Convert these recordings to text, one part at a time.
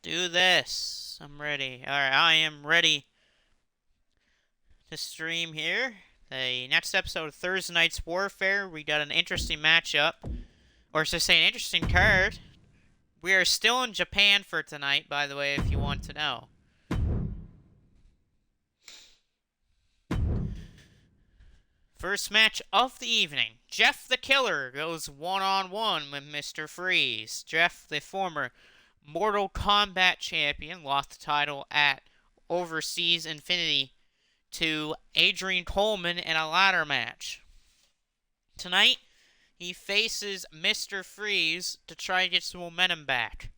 Let's do this. I'm ready. Alright, I am ready to stream here. The next episode of Thursday Night's Warfare. We got an interesting matchup. Or should I say an interesting card. We are still in Japan for tonight, by the way, if you want to know. First match of the evening. Jeff the Killer goes one-on-one with Mr. Freeze. Jeff, the former Mortal Kombat champion, lost the title at Overseas Infinity to Adrian Coleman in a ladder match. Tonight, he faces Mr. Freeze to try to get some momentum back.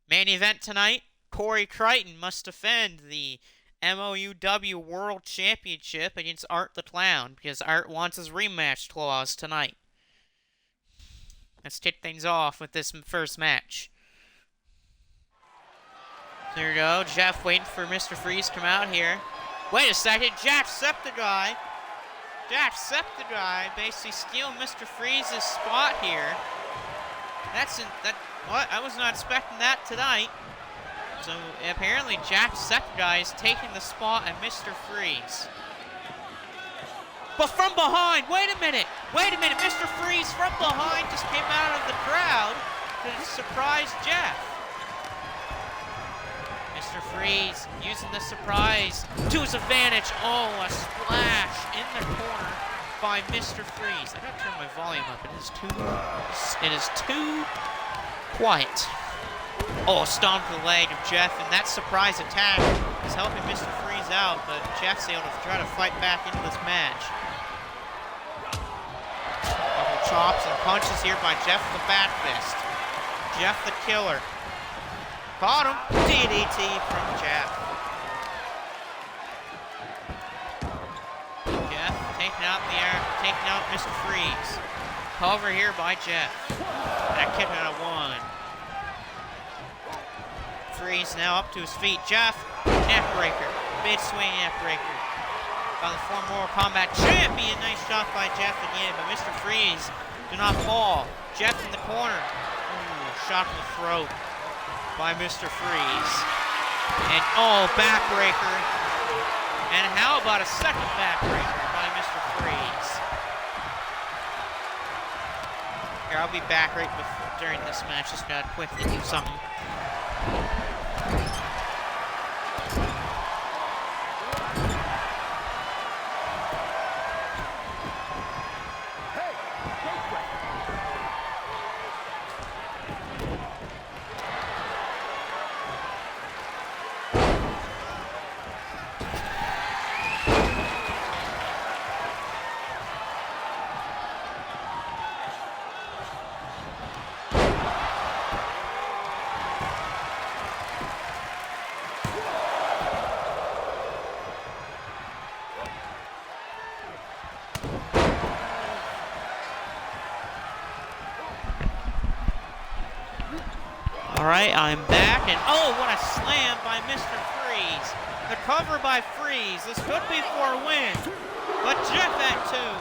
Main event tonight, Corey Crichton must defend the MOUW World Championship against Art the Clown because Art wants his rematch clause tonight. Let's kick things off with this first match. There we go. Jeff waiting for Mr. Freeze to come out here. Wait a second. Jacksepticeye basically stealing Mr. Freeze's spot here. What? I was not expecting that tonight. So apparently Jacksepticeye is taking the spot at Mr. Freeze. But from behind, wait a minute, Mr. Freeze from behind just came out of the crowd to surprise Jeff. Mr. Freeze using the surprise to his advantage. Oh, a splash in the corner by Mr. Freeze. I gotta turn my volume up, it is too quiet. Oh, stomp to the leg of Jeff, and that surprise attack is helping Mr. Freeze out, but Jeff's able to try to fight back into this match. Couple chops and punches here by Jeff the Bat Fist. Jeff the Killer. Caught him. DDT from Jeff. Jeff taking out the air, taking out Mr. Freeze. Cover here by Jeff. That kick out of one. Freeze now up to his feet. Jeff, neckbreaker. Big swing neckbreaker. By the former Mortal Kombat champion. Nice shot by Jeff again, but Mr. Freeze do not fall. Jeff in the corner. Ooh, shot in the throat by Mr. Freeze. And oh, backbreaker. And how about a second backbreaker by Mr. Freeze? Here, I'll be back right during this match. Just gotta quickly do something. Alright, I'm back, and oh, what a slam by Mr. Freeze. The cover by Freeze. This could be for a win, but Jeff at two.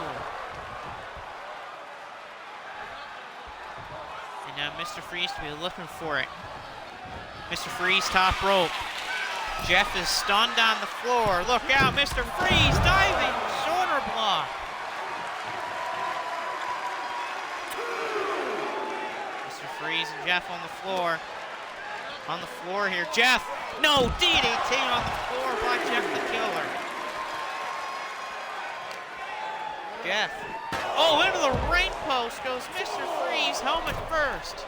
And now Mr. Freeze will be looking for it. Mr. Freeze top rope. Jeff is stunned on the floor. Look out, Mr. Freeze diving, shoulder block. Freeze and Jeff on the floor. On the floor here. Jeff! No! DDT on the floor by Jeff the Killer. Jeff. Oh, into the ring post goes Mr. Freeze. Helmet first.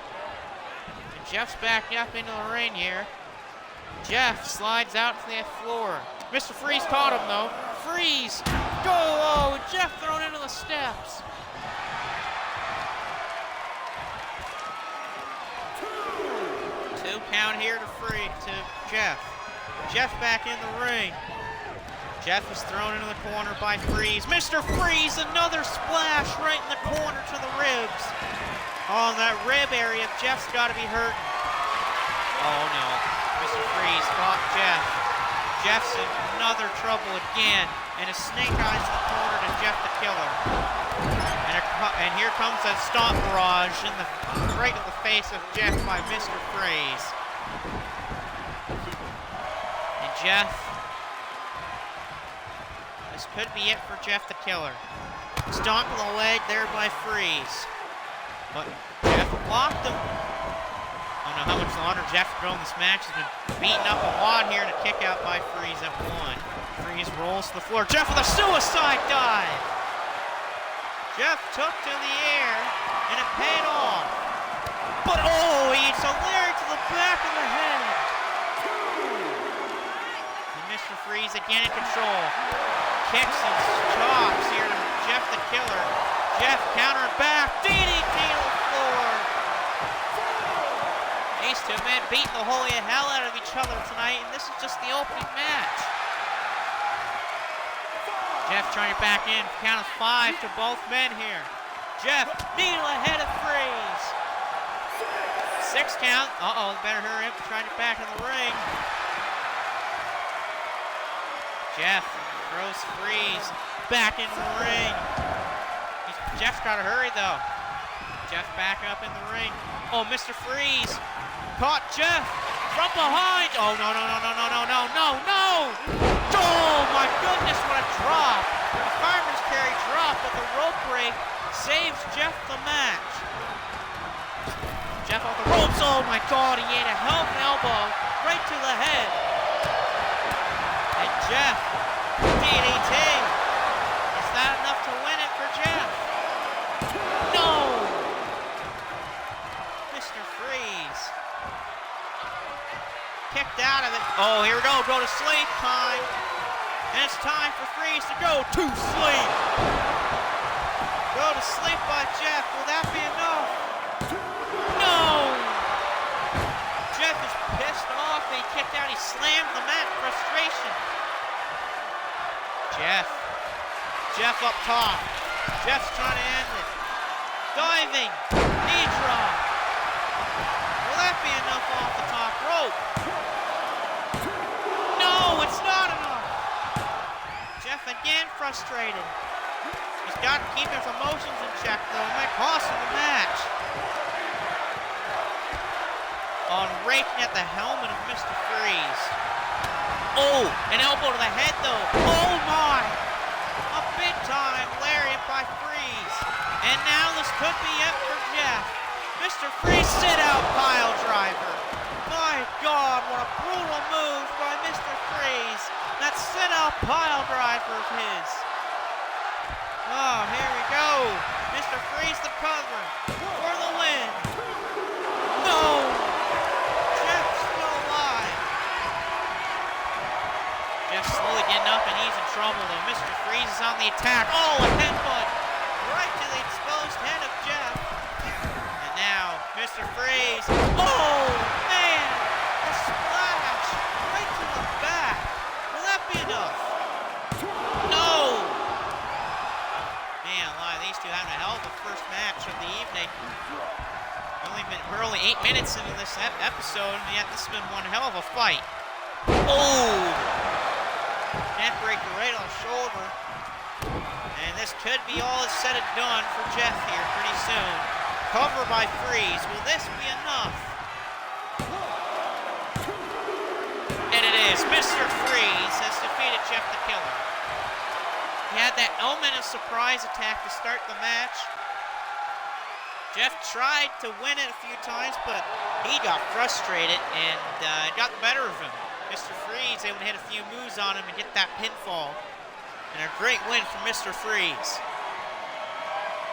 And Jeff's back up into the ring here. Jeff slides out to the floor. Mr. Freeze caught him though. Freeze! Go! Oh, Jeff thrown into the steps. Count here to Jeff. Jeff back in the ring. Jeff is thrown into the corner by Freeze. Mr. Freeze, another splash right in the corner to the ribs. Oh, and that rib area, Jeff's got to be hurting. Oh no, Mr. Freeze caught Jeff. Jeff's in another trouble again, and a snake eyes in the corner to Jeff the Killer. And here comes that stomp barrage right in the face of Jeff by Mr. Freeze. And Jeff, this could be it for Jeff the Killer. Stomp to the leg there by Freeze. But Jeff blocked him. I don't know how much longer Jeff can go in this match. He's been beaten up a lot here, and a kick out by Freeze at 1. Freeze rolls to the floor. Jeff with a suicide dive. Jeff took to the air, and it paid off. But oh, he hits a lariat to the back of the head. And Mr. Freeze again in control. Kicks and chops here to Jeff the Killer. Jeff counter back. DDT to the floor. These two men beating the holy hell out of each other tonight, and this is just the opening match. Jeff trying to back in. Count of 5 to both men here. Jeff, needle ahead of Freeze. 6 count. Uh-oh, better hurry up. Trying to back in the ring. Jeff throws Freeze back in the ring. Jeff's got to hurry, though. Jeff back up in the ring. Oh, Mr. Freeze caught Jeff from behind. Oh, no, no, no, no, no, no, no, no, no. Oh, my goodness, what a drop. The fireman's carry drop, but the rope break saves Jeff the match. Jeff off the ropes. Oh, my God, he ate a hell of an elbow right to the head. And Jeff, DDT. Is that enough to win it for Jeff? No! Mr. Freeze. Kicked out of it. Oh, here we go. Go to sleep time. And it's time for Freeze to go to sleep. Go to sleep by Jeff. Will that be enough? No! Jeff is pissed off. He kicked out. He slammed the mat in frustration. Jeff up top. Jeff's trying to end it. Diving. Knee drop. Will that be enough off the top rope? No, it's not enough. Jeff again frustrated. He's got to keep his emotions in check, though. It might cost him the match. On raking at the helmet of Mr. Freeze. Oh, an elbow to the head, though. Oh, my. A big-time lariat by Freeze. And now this could be it for Jeff. Mr. Freeze sit-out pile driver. My God, what a brutal move by Mr. Freeze. That sit-out pile driver of his. Oh, here we go. Mr. Freeze the cover for the win. No. Jeff's still alive. Jeff slowly getting up, and he's in trouble, though. Mr. Freeze is on the attack. Oh, a headbutt right to the exposed head of Jeff. And now, Mr. Freeze. Oh, man. A splash right to the back. Will that be enough? No. Man, a lot of these two having a hell of a first match of the evening. We're only 8 minutes into this episode, and yet this has been one hell of a fight. Oh! Neckbreaker right on the shoulder. And this could be all is said and done for Jeff here pretty soon. Cover by Freeze. Will this be enough? And it is. Mr. Freeze has defeated Jeff the Killer. He had that element of surprise attack to start the match. Jeff tried to win it a few times, but he got frustrated and got the better of him. Mr. Freeze able to hit a few moves on him and get that pinfall. And a great win for Mr. Freeze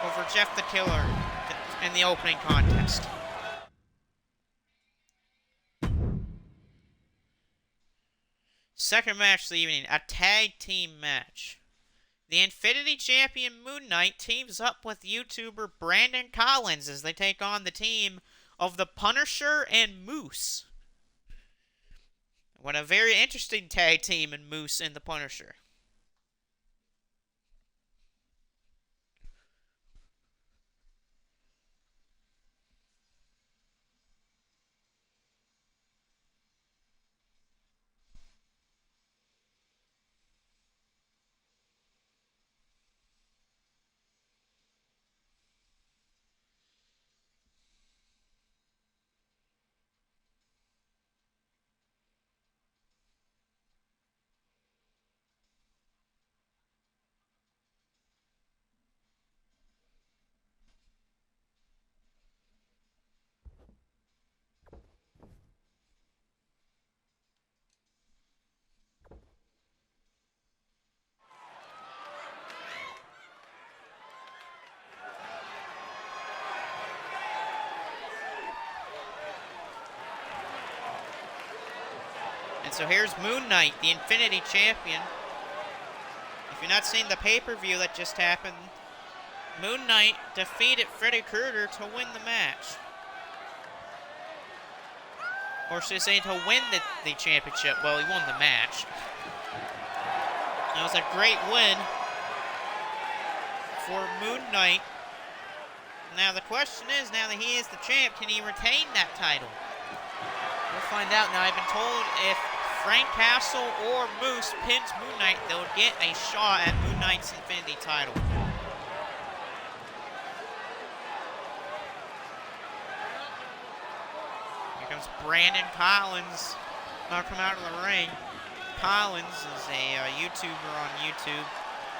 over Jeff the Killer in the opening contest. Second match of the evening, a tag team match. The Infinity Champion Moon Knight teams up with YouTuber Brandon Collins as they take on the team of the Punisher and Moose. What a very interesting tag team in Moose and the Punisher. And so here's Moon Knight, the Infinity Champion. If you're not seeing the pay-per-view that just happened, Moon Knight defeated Freddy Krueger to win the match. Or should I say to win the championship? Well, he won the match. It was a great win for Moon Knight. Now the question is, now that he is the champ, can he retain that title? We'll find out. Now I've been told if Frank Castle or Moose pins Moon Knight, they'll get a shot at Moon Knight's Infinity title. Here comes Brandon Collins. Now come out of the ring. Collins is a YouTuber on YouTube.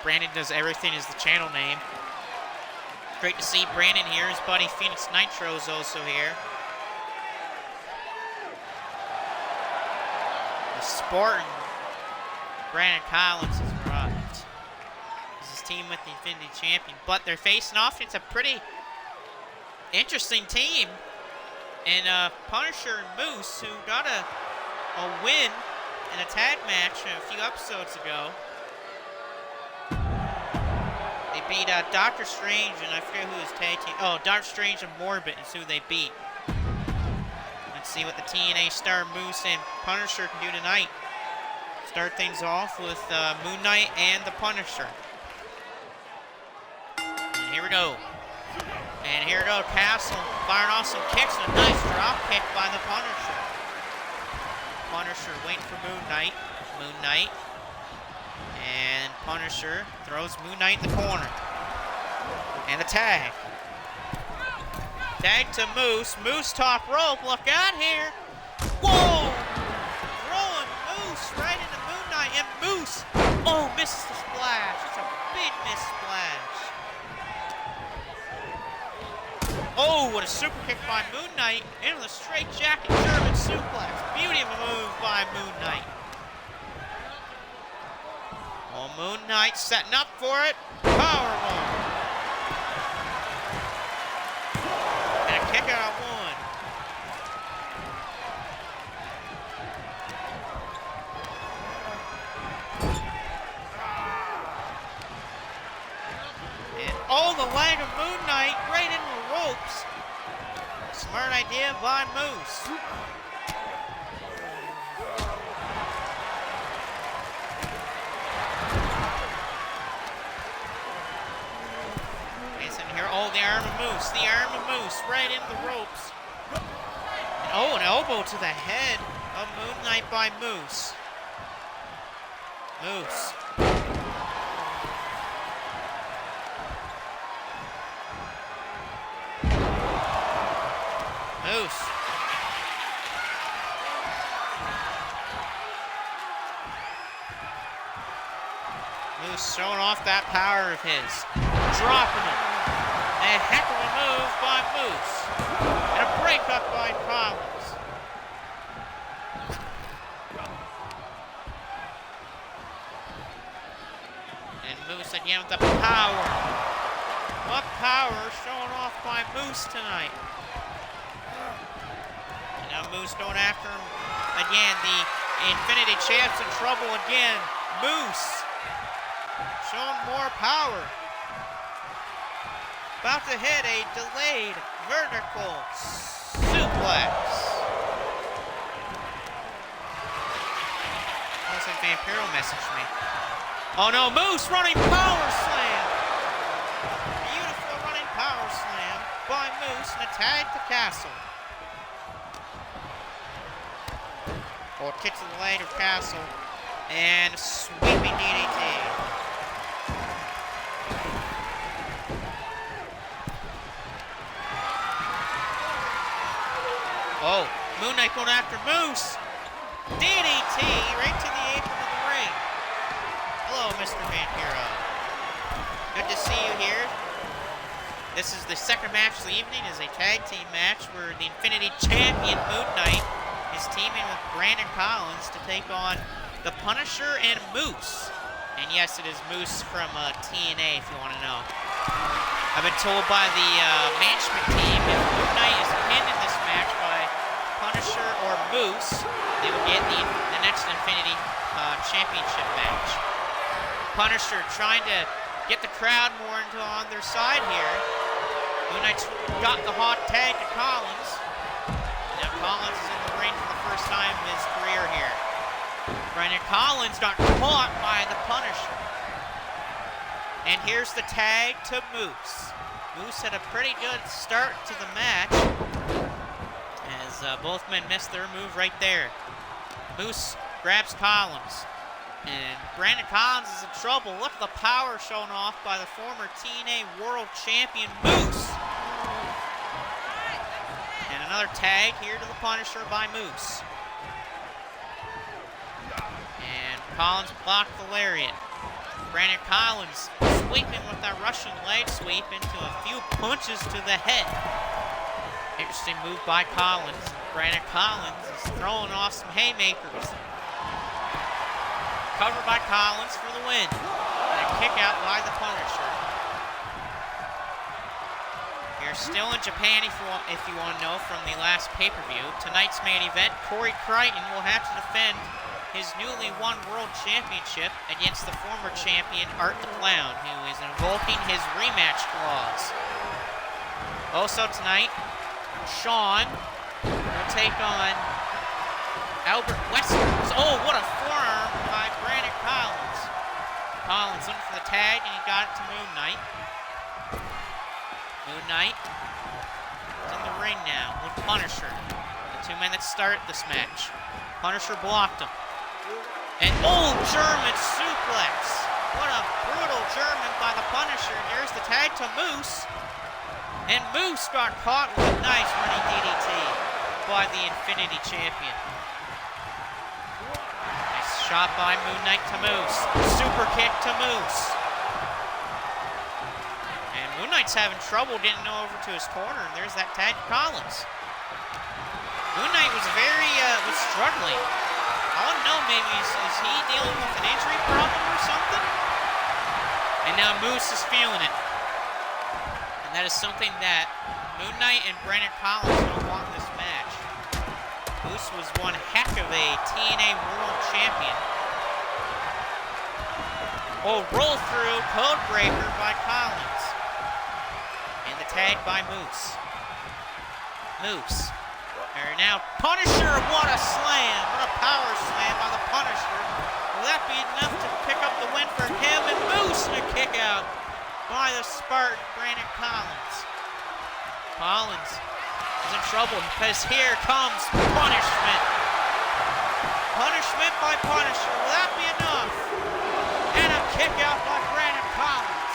Brandon Does Everything is the channel name. Great to see Brandon here. His buddy Phoenix Nitro is also here. The Spartan, Brandon Collins, has arrived. This is his team with the Infinity Champion. But they're facing off. It's a pretty interesting team. And Punisher and Moose, who got a win in a tag match a few episodes ago. They beat Doctor Strange, and I forget who his tag team. Oh, Doctor Strange and Morbid is who they beat. Let's see what the TNA star Moose and Punisher can do tonight. Start things off with Moon Knight and the Punisher. And here we go. And here we go, Castle firing off some kicks and a nice drop kick by the Punisher. Punisher waiting for Moon Knight. Moon Knight. And Punisher throws Moon Knight in the corner. And the tag. Tag to Moose. Moose top rope. Look out here. Whoa! Throwing Moose right into Moon Knight. And Moose, misses the splash. It's a big miss splash. Oh, what a super kick by Moon Knight into the straight jacket German suplex. Beauty of a move by Moon Knight. Well, Moon Knight setting up for it. Powerbomb. And a kick out of one. And the leg of Moon Knight right into the ropes. Smart idea by Moose. The arm of Moose. The arm of Moose right into the ropes. And, an elbow to the head of Moon Knight by Moose. Moose. Moose. Moose showing off that power of his. Dropping it. A heck of a move by Moose. And a breakup by Collins. And Moose again with the power. What power showing off by Moose tonight. And now Moose going after him. Again, the Infinity Champ's in trouble again. Moose showing more power. About to hit a delayed vertical suplex. Looks like Vampiro messaged me. Oh no, Moose running power slam. Beautiful running power slam by Moose and a tag to Castle. Or kick to the leg of Castle and sweeping DDT. Oh, Moon Knight going after Moose. DDT right to the apron of the ring. Hello, Mr. Vampiro. Good to see you here. This is the second match of the evening. It's a tag team match where the Infinity Champion Moon Knight is teaming with Brandon Collins to take on the Punisher and Moose. And yes, it is Moose from TNA if you want to know. I've been told by the management team if Moon Knight is pinned in this match by Punisher or Moose, they will get the next Infinity Championship match. Punisher trying to get the crowd more on their side here. Moon Knight's got the hot tag to Collins. Now Collins is in the ring for the first time in his career here. Brandon Collins got caught by the Punisher. And here's the tag to Moose. Moose had a pretty good start to the match as both men missed their move right there. Moose grabs Collins. And Brandon Collins is in trouble. Look at the power shown off by the former TNA World Champion Moose. And another tag here to the Punisher by Moose. And Collins blocked the lariat. Brandon Collins sweeping with that Russian leg sweep into a few punches to the head. Interesting move by Collins. Brandon Collins is throwing off some haymakers. Covered by Collins for the win. And a kick out by the Punisher. You're still in Japan if you want to know from the last pay-per-view. Tonight's main event, Corey Crichton will have to defend his newly won World Championship against the former champion Art the Clown, who is invoking his rematch clause. Also tonight, Sean will take on Albert Wesker. Oh, what a forearm by Brandon Collins. Collins looking for the tag, and he got it to Moon Knight. Moon Knight is in the ring now with Punisher. The two men that started this match. Punisher blocked him. And German suplex. What a brutal German by the Punisher. There's the tag to Moose. And Moose got caught with a nice running DDT by the Infinity Champion. Shot by Moon Knight to Moose. Super kick to Moose. And Moon Knight's having trouble getting over to his corner, and there's that tag to Collins. Moon Knight was was struggling. I want to know, maybe is he dealing with an injury problem or something? And now Moose is feeling it. And that is something that Moon Knight and Brandon Collins don't want in this match. Moose was one heck of a TNA World Champion. Oh, roll through, code breaker by Collins. And the tag by Moose. Moose. There now, Punisher, what a slam. What a power slam by the Punisher. Will that be enough to pick up the win for him? And Moose and a kick out by the Spartan, Brandon Collins. Collins is in trouble because here comes punishment. Punishment by Punisher. Will that be enough? And a kick out by Brandon Collins.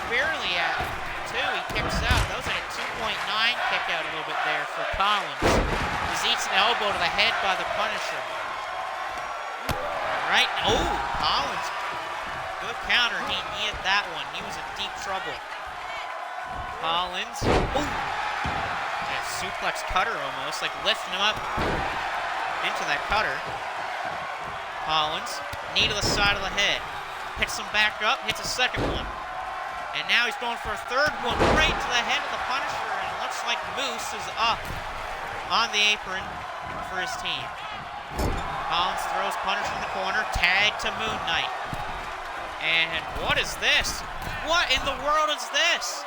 Barely at 2. He kicks out. That was like a 2.9 kick out a little bit there for Collins. He eats an elbow to the head by the Punisher. All right. Oh, Collins. Good counter. He needed that one. He was in deep trouble. Collins. Ooh. A suplex cutter almost, like lifting him up into that cutter. Collins, knee to the side of the head. Picks him back up, hits a second one. And now he's going for a third one right to the head of the Punisher. And it looks like Moose is up on the apron for his team. Collins throws Punisher in the corner. Tag to Moon Knight. And what is this? What in the world is this?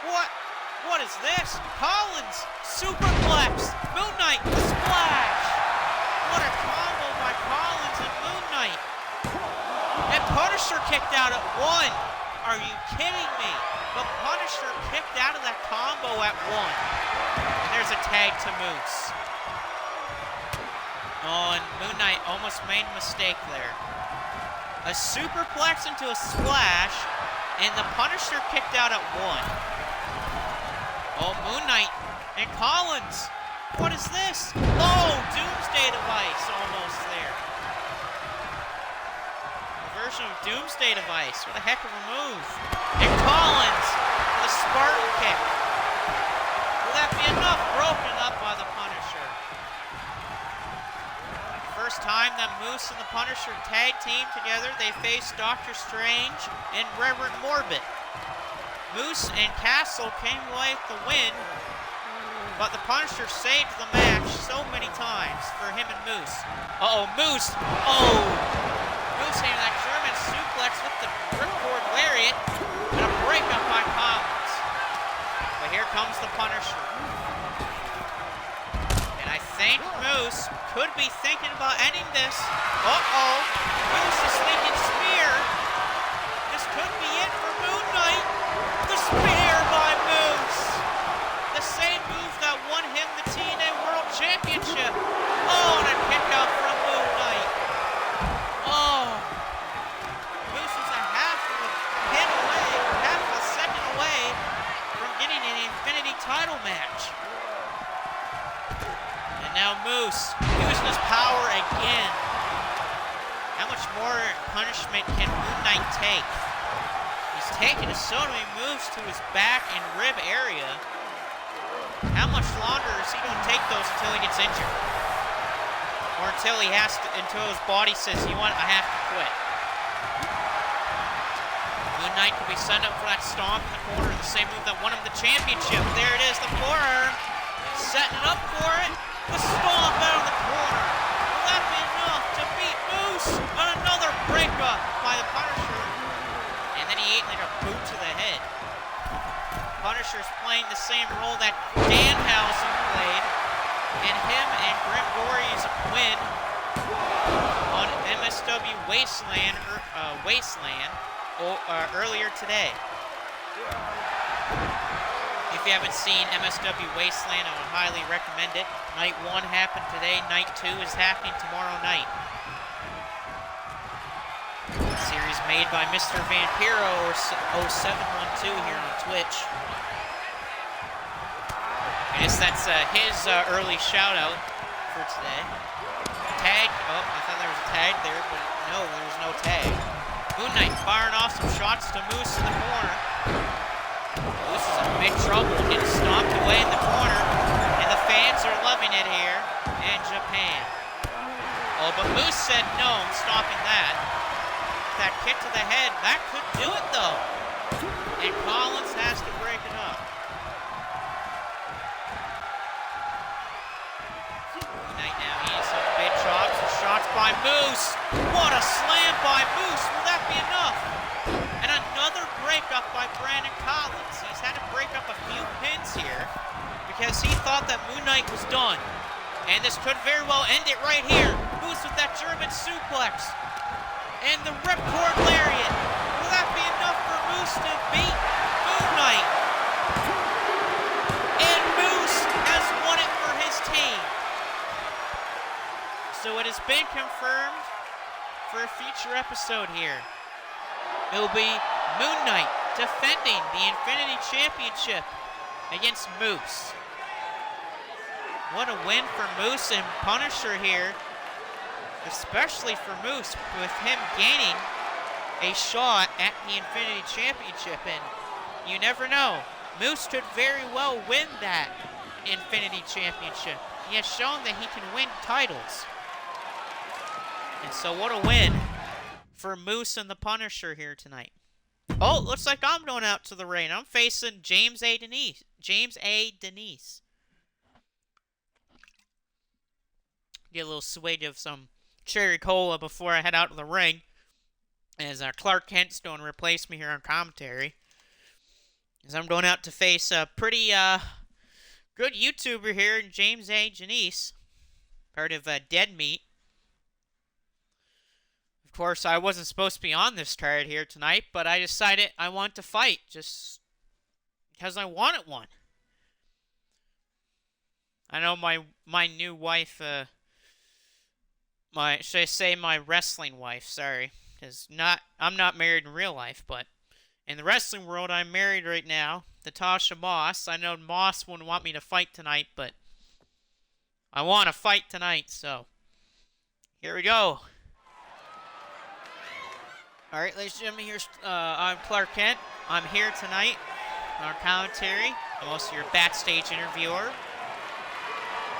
What is this? Collins, superplex, Moon Knight, the splash. What a combo by Collins and Moon Knight. And Punisher kicked out at 1. Are you kidding me? The Punisher kicked out of that combo at 1. And there's a tag to Moose. Oh, and Moon Knight almost made a mistake there. A superplex into a splash, and the Punisher kicked out at 1. Oh, Moon Knight and Collins. What is this? Oh, Doomsday Device almost there. A version of Doomsday Device. What a heck of a move. And Collins with a Spartan kick. Will that be enough? Broken up by the Punisher. First time that Moose and the Punisher tag team together, they faced Doctor Strange and Reverend Morbid. Moose and Castle came away with the win But the Punisher saved the match so many times for him and Moose. Uh-oh, Moose! Oh! Moose hitting that German suplex with the ripcord lariat. And a breakup by Collins. But here comes the Punisher. And I think Moose could be thinking about ending this. Uh-oh! Moose is thinking spear. This could be it for Moon Knight. The spear by Moose. The same move that won him the TNA World Championship. Oh, and a kick out from Moon Knight. Oh. Moose is a half a second away from getting an Infinity title match. And now Moose using his power again. How much more punishment can Moon Knight take? He's taking so many moves to his back and rib area. How much longer is he going to take those until he gets injured? Or until his body says, you know what, I have to quit. Moon Knight could be setting up for that stomp in the corner, the same move that won him the championship. There it is, the forearm. Setting up for it. The stomp out of the corner. Will that be enough to beat Moose? On another breakup by the Punisher. And then he ate like a boot to the head. Punisher's playing the same role that Danhausen played in him and Grim Gory's win on MSW Wasteland earlier today. If you haven't seen MSW Wasteland, I would highly recommend it. Night 1 happened today. Night 2 is happening tomorrow night. Series made by Mr. Vampiro or 0712 here on Twitch. I guess that's his early shout out for today. Tag. Oh, I thought there was a tag there, but no, there was no tag. Moon Knight firing off some shots to Moose in the corner. Moose is in big trouble, getting stomped away in the corner, and the fans are loving it here in Japan. Oh, but Moose said no, I'm stopping that. That kick to the head, that could do it though. And Collins has to break it up. Moon Knight now eating some big chops and shots by Moose. What a slam by Moose, will that be enough? And another breakup by Brandon Collins. He's had to break up a few pins here because he thought that Moon Knight was done. And this could very well end it right here. Moose with that German suplex. And the ripcord lariat. Will that be enough for Moose to beat Moon Knight? And Moose has won it for his team. So it has been confirmed for a future episode here. It will be Moon Knight defending the Infinity Championship against Moose. What a win for Moose and Punisher here. Especially for Moose, with him gaining a shot at the Infinity Championship. And you never know, Moose could very well win that Infinity Championship. He has shown that he can win titles. And so what a win for Moose and the Punisher here tonight. Oh, looks like I'm going out to the ring. I'm facing James A. Denise. Get a little swig of some cherry cola before I head out to the ring, as Clark Kent's going to replace me here on commentary, as I'm going out to face a pretty good YouTuber here, James A. Janice, part of Dead Meat. Of course, I wasn't supposed to be on this card here tonight, but I decided I want to fight just because I wanted one. I know my new wife, should I say my wrestling wife, sorry, because I'm not married in real life, but in the wrestling world, I'm married right now, Natasha Moss. I know Moss wouldn't want me to fight tonight, but I want to fight tonight, so here we go. Alright, ladies and gentlemen, I'm Clark Kent. I'm here tonight on commentary. I'm also your backstage interviewer.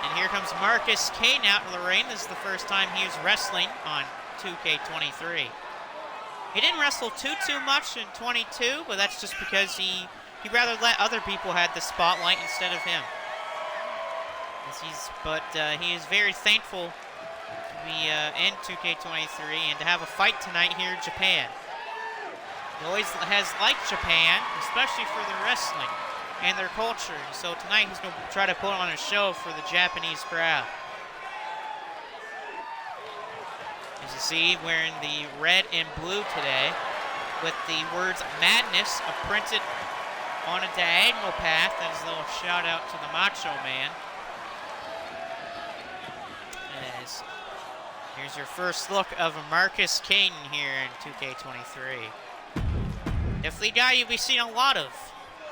And here comes Marcus Kane out in the ring. This is the first time he was wrestling on 2K23. He didn't wrestle too much in 22, but that's just because he'd rather let other people have the spotlight instead of him. He is very thankful to be in 2K23 and to have a fight tonight here in Japan. He always has liked Japan, especially for their wrestling and their culture. So tonight he's going to try to put on a show for the Japanese crowd. As you see, wearing the red and blue today with the words Madness printed on a diagonal path. That is a little shout out to the Macho Man. As here's your first look of Marcus King here in 2K23. Definitely a guy you'll be seeing a lot of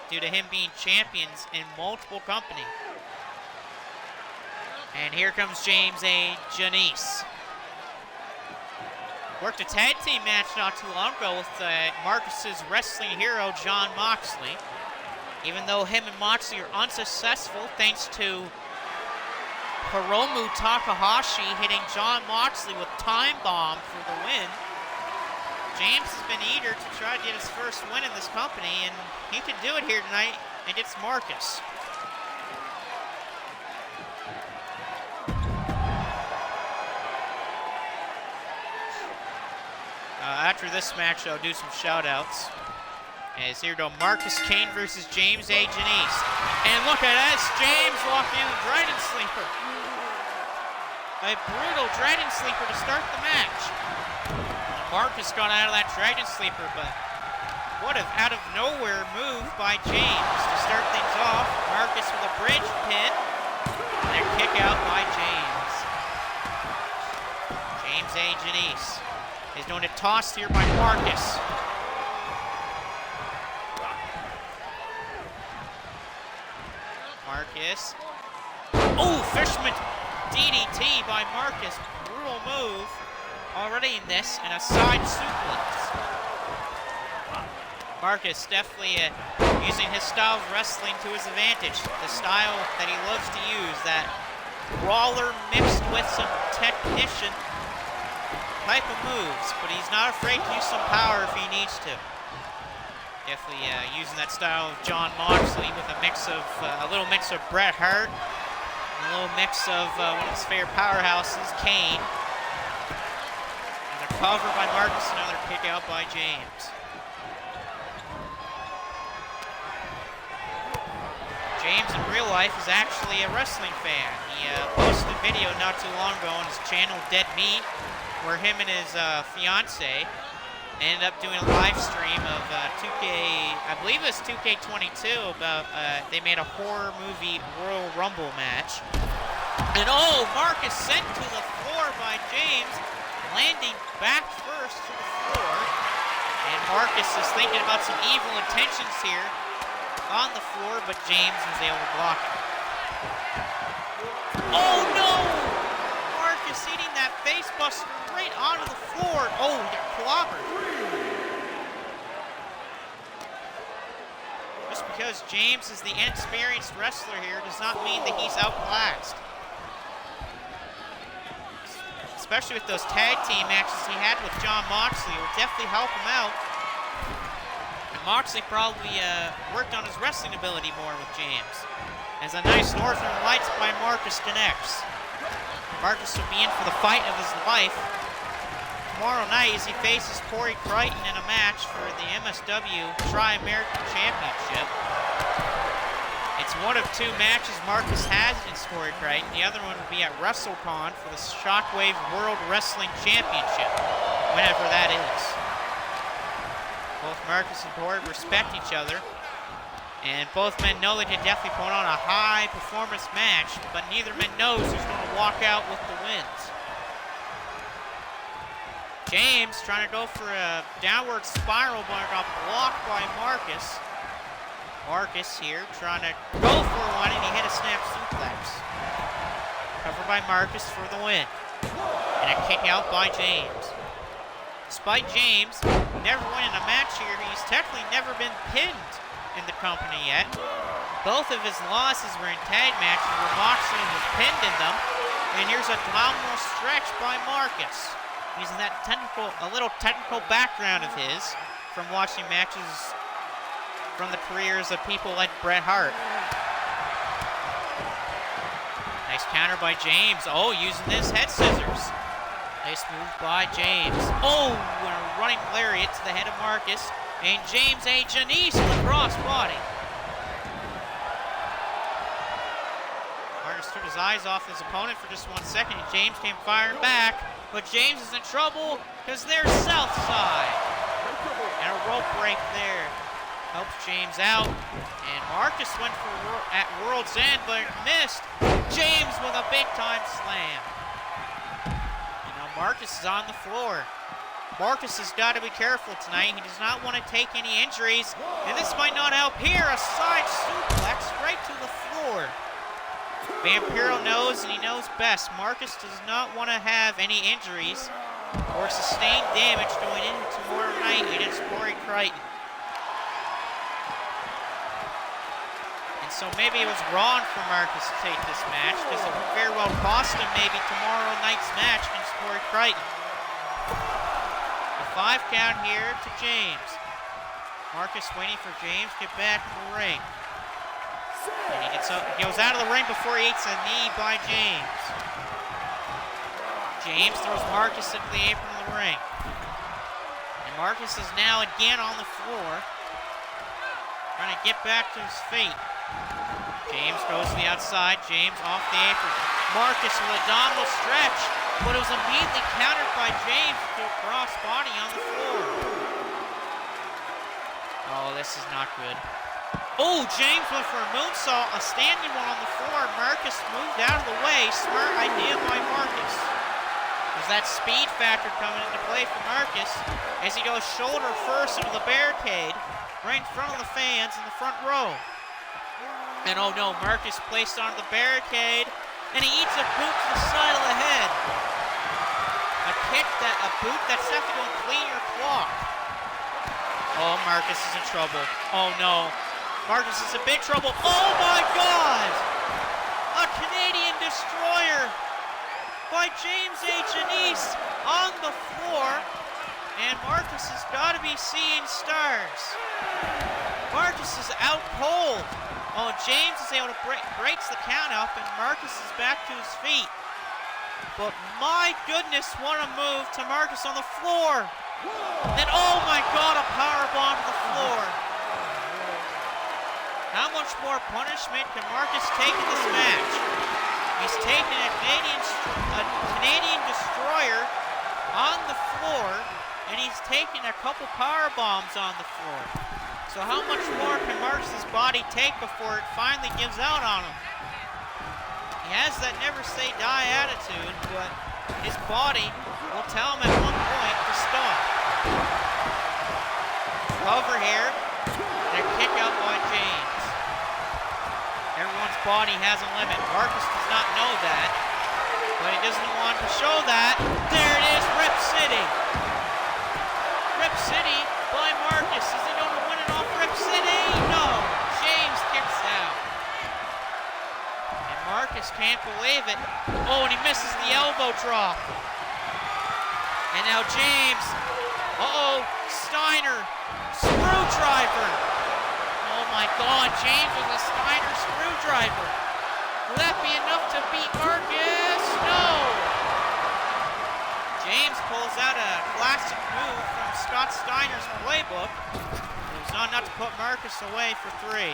due to him being champions in multiple companies. And here comes James A. Janice. Worked a tag team match not too long ago with Marcus's wrestling hero, Jon Moxley. Even though him and Moxley are unsuccessful thanks to Hiromu Takahashi hitting Jon Moxley with Time Bomb for the win, James has been eager to try to get his first win in this company, and he can do it here tonight against Marcus. After this match, I'll do some shout-outs. As here go Marcus Kane versus James A. Janice. And look at this, James walking in the Dragon Sleeper. A brutal Dragon Sleeper to start the match. Marcus got out of that Dragon Sleeper, but what an out of nowhere move by James to start things off. Marcus with a bridge pin and a kick out by James. James A. Janice is going to toss here by Marcus. Marcus. Oh, Fisherman DDT by Marcus. Brutal move already in this, and a side suplex. Marcus definitely using his style of wrestling to his advantage. The style that he loves to use, that brawler mixed with some technician type of moves, but he's not afraid to use some power if he needs to. Definitely using that style of Jon Moxley with a little mix of Bret Hart, and a little mix of one of his favorite powerhouses, Kane. Another cover by Marcus, another kick out by James. James in real life is actually a wrestling fan. He posted a video not too long ago on his channel, Dead Meat, where him and his fiance ended up doing a live stream of 2K, I believe it was 2K22, about they made a horror movie Royal Rumble match. And oh, Marcus sent to the floor by James, landing back first to the floor. And Marcus is thinking about some evil intentions here on the floor, but James was able to block it. Oh no! Marcus eating that face buster right onto the floor. Oh, he got clobbered. Just because James is the inexperienced wrestler here does not mean that he's outclassed. Especially with those tag team matches he had with Jon Moxley, it will definitely help him out. And Moxley probably worked on his wrestling ability more with James. As a nice Northern Lights by Marcus connects. Marcus will be in for the fight of his life tomorrow night as he faces Corey Crichton in a match for the MSW Tri-American Championship. It's one of two matches Marcus has against Corey Crichton. The other one will be at WrestleCon for the Shockwave World Wrestling Championship, whenever that is. Both Marcus and Corey respect each other, and both men know they can definitely put on a high performance match, but neither man knows who's going to walk out with the wins. James trying to go for a downward spiral, but got blocked by Marcus. Marcus here trying to go for one, and he hit a snap suplex. Covered by Marcus for the win. And a kick out by James. Despite James never winning a match here, he's technically never been pinned in the company yet. Both of his losses were in tag matches where Moxley was pinned in them. And here's a phenomenal stretch by Marcus, using that a little technical background of his from watching matches from the careers of people like Bret Hart. Nice counter by James. Oh, using his head scissors. Nice move by James. Oh, and a running lariat to the head of Marcus. And James A. Janice with a crossbody. Marcus took his eyes off his opponent for just 1 second, and James came firing back. But James is in trouble because they're south side. And a rope break there helps James out. And Marcus went for at World's End, but missed. James with a big-time slam. And now Marcus is on the floor. Marcus has got to be careful tonight. He does not want to take any injuries. And this might not help here. A side suplex right to the floor. Vampiro knows, and he knows best. Marcus does not want to have any injuries or sustained damage going into tomorrow night against Corey Crichton. And so maybe it was wrong for Marcus to take this match, because it would very well cost him maybe tomorrow night's match against Corey Crichton. A 5 count here to James. Marcus waiting for James to get back in the ring. And he gets up, he goes out of the ring before he eats a knee by James. James throws Marcus into the apron of the ring. And Marcus is now again on the floor, trying to get back to his feet. James goes to the outside, James off the apron. Marcus with a abdominal stretch, but it was immediately countered by James to a cross body on the floor. Oh, this is not good. Oh, James went for a moonsault, a standing one on the floor. Marcus moved out of the way. Smart idea by Marcus. There's that speed factor coming into play for Marcus as he goes shoulder first into the barricade right in front of the fans in the front row. And oh no, Marcus placed onto the barricade, and he eats a boot to the side of the head. A boot that's enough to go and clean your clock. Oh, Marcus is in trouble. Oh no. Marcus is in big trouble. Oh my God! A Canadian Destroyer by James A. Janice on the floor. And Marcus has got to be seeing stars. Marcus is out cold. Oh, James is able to breaks the count up, and Marcus is back to his feet. But my goodness, what a move to Marcus on the floor. Then, oh my God, a powerbomb to the floor. How much more punishment can Marcus take in this match? He's taken a Canadian Destroyer on the floor, and he's taken a couple power bombs on the floor. So how much more can Marcus's body take before it finally gives out on him? He has that never say die attitude, but his body will tell him at one point to stop. Cover here, and a kick out by James. Everyone's body has a limit. Marcus does not know that, but he doesn't want to show that. There it is, Rip City. Rip City by Marcus. Is he going to win it off Rip City? No. James kicks out. And Marcus can't believe it. Oh, and he misses the elbow drop. And now James. Uh-oh, Steiner. Screwdriver. Oh my God, James with a Steiner screwdriver. Will that be enough to beat Marcus? No! James pulls out a classic move from Scott Steiner's playbook. It was not enough to put Marcus away for 3.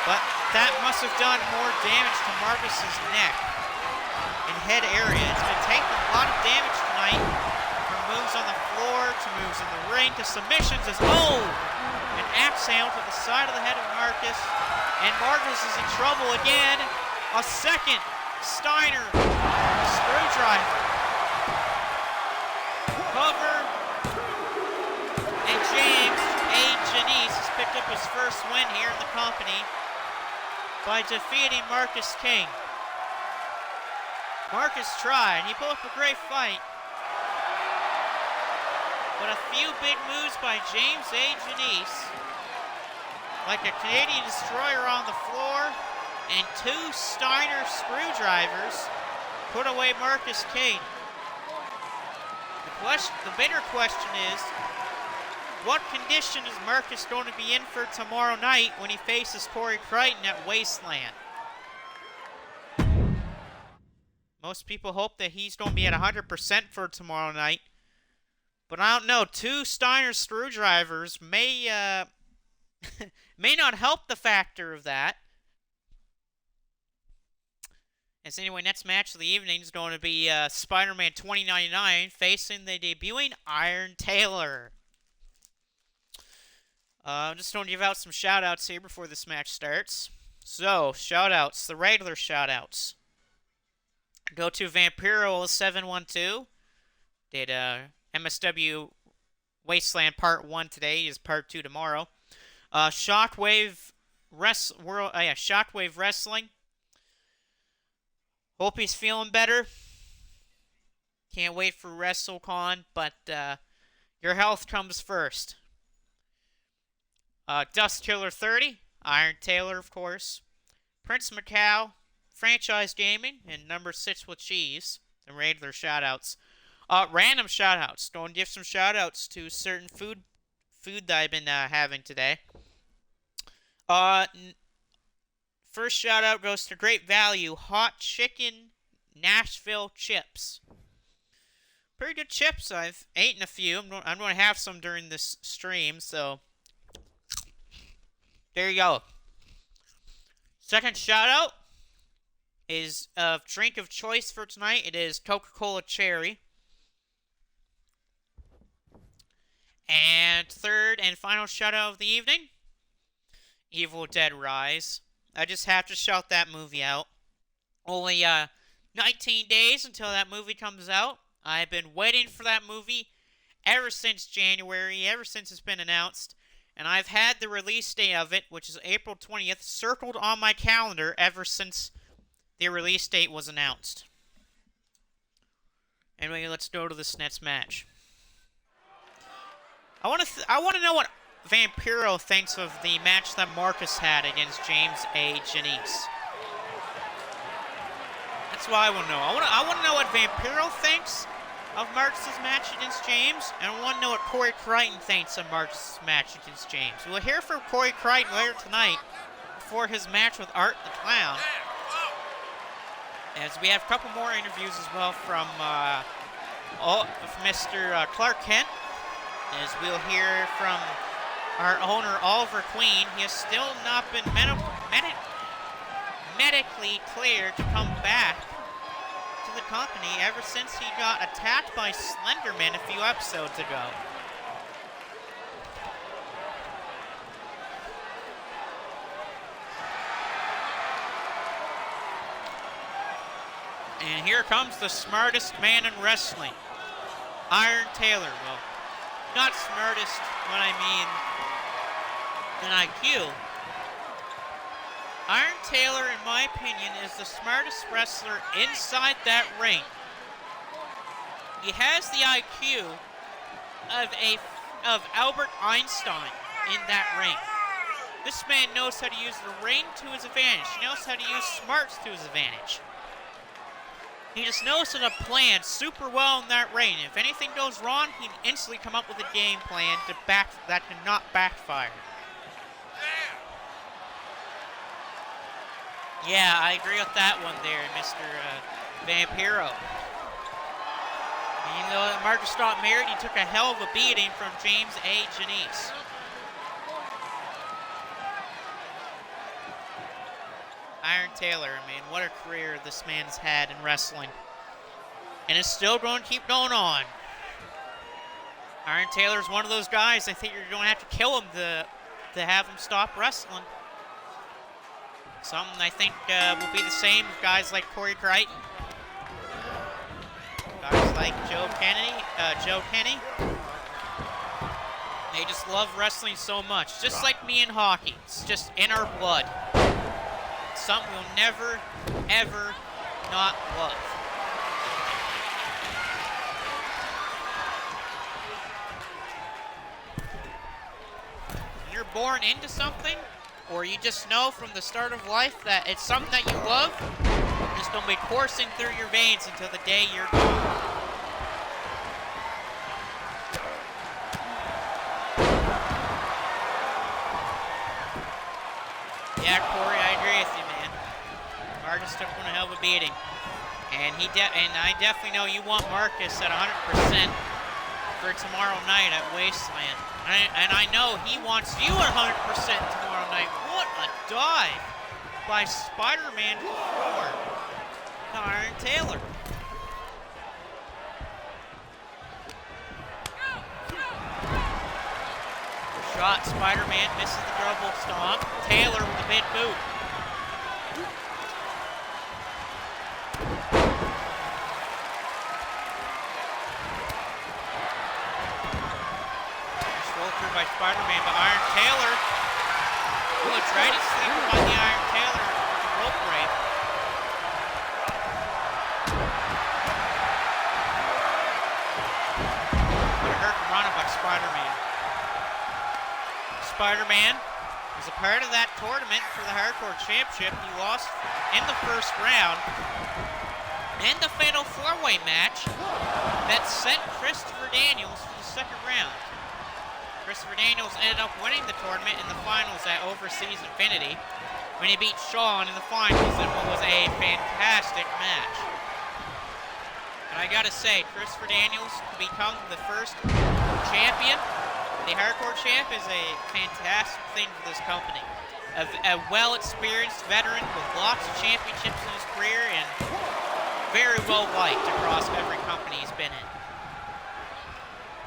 But that must have done more damage to Marcus's neck and head area. It's been taking a lot of damage tonight, from moves on the floor to moves in the ring to submissions as an axe handle to the side of the head of Marcus. And Marcus is in trouble again. A second Steiner screwdriver. Cover. And James A. Janice has picked up his first win here in the company by defeating Marcus King. Marcus tried. He put up a great fight. But a few big moves by James A. Janice, like a Canadian Destroyer on the floor and 2 Steiner screwdrivers, put away Marcus King. The bigger question is, what condition is Marcus going to be in for tomorrow night when he faces Corey Crichton at Wasteland? Most people hope that he's going to be at 100% for tomorrow night. But I don't know. 2 Steiner screwdrivers may may not help the factor of that. As anyway, next match of the evening is going to be Spider-Man 2099 facing the debuting Iron Taylor. I'm just going to give out some shout-outs here before this match starts. So, shout-outs, the regular shout-outs. Go to Vampiro712. Did MSW Wasteland Part 1 today, is Part 2 tomorrow. Shockwave Wrestling. Hope he's feeling better. Can't wait for WrestleCon, but your health comes first. Dust Killer 30, Iron Taylor, of course. Prince Macau, Franchise Gaming, and Number 6 with Cheese. The regular shoutouts. Random shoutouts. Going to give some shoutouts to certain food that I've been having today. First shout out goes to Great Value Hot Chicken Nashville Chips. Pretty good chips. I've eaten a few. I'm going to have some during this stream, so there you go. Second shout out is a drink of choice for tonight. It is Coca-Cola Cherry. And third and final shout out of the evening, Evil Dead Rise. I just have to shout that movie out. Only 19 days until that movie comes out. I've been waiting for that movie ever since January, ever since it's been announced. And I've had the release day of it, which is April 20th, circled on my calendar ever since the release date was announced. Anyway, let's go to this next match. I want to know what Vampiro thinks of the match that Marcus had against James A. Janice. That's what I want to know. I want to know what Vampiro thinks of Marcus's match against James, and I want to know what Corey Crichton thinks of Marcus's match against James. We'll hear from Corey Crichton later tonight before his match with Art the Clown. As we have a couple more interviews as well from Mr. Clark Kent. As we'll hear from our owner, Oliver Queen. He has still not been medically cleared to come back to the company ever since he got attacked by Slenderman a few episodes ago. And here comes the smartest man in wrestling, Iron Taylor. Well, not smartest when I mean an IQ. Iron Taylor, in my opinion, is the smartest wrestler inside that ring. He has the IQ of Albert Einstein in that ring. This man knows how to use the ring to his advantage. He knows how to use smarts to his advantage. He just knows how to plan super well in that ring. If anything goes wrong, he can instantly come up with a game plan that cannot backfire. Yeah, I agree with that one there, Mr. Vampiro. And, you know, Marcus got married, he took a hell of a beating from James A. Janice. Iron Taylor, I mean, what a career this man's had in wrestling. And it's still going to keep going on. Iron Taylor's one of those guys, I think you're going to have to kill him to have him stop wrestling. Something I think will be the same with guys like Corey Crichton. Guys like Joe Kenny. They just love wrestling so much. Just like me in hockey. It's just in our blood. It's something we'll never, ever not love. When you're born into something, or you just know from the start of life that it's something that you love, it's going to be coursing through your veins until the day you're gone. Yeah, Corey, I agree with you, man. Marcus took one hell of a beating. And I definitely know you want Marcus at 100% for tomorrow night at Wasteland. And I know he wants you at 100% tomorrow night. What a dive by Spider-Man 4 to Iron Taylor. Shot, Spider-Man misses the double stomp. Taylor with the mid boot. By Spider-Man, but Iron Taylor. Ooh, tried to sleep by the Iron Taylor with the rope break. What a hurricanrana by Spider-Man. Spider-Man was a part of that tournament for the Hardcore Championship. He lost in the first round in the Fatal 4-Way match that sent Christopher Daniels to the second round. Christopher Daniels ended up winning the tournament in the finals at Overseas Infinity when he beat Shawn in the finals in what was a fantastic match. And I gotta say, Christopher Daniels to become the first champion, the Hardcore Champ, is a fantastic thing for this company. A well-experienced veteran with lots of championships in his career and very well liked across every company he's been in.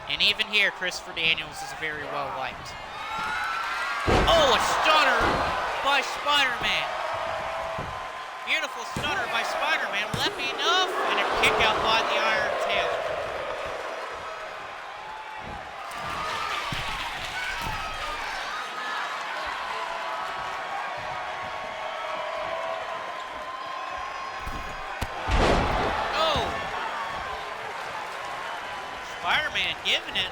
And even here, Christopher Daniels is very well liked. Oh, a stunner by Spider-Man. Beautiful stunner by Spider-Man. Will that be enough? And a kick out by the Iron Taylor. Spider-Man giving it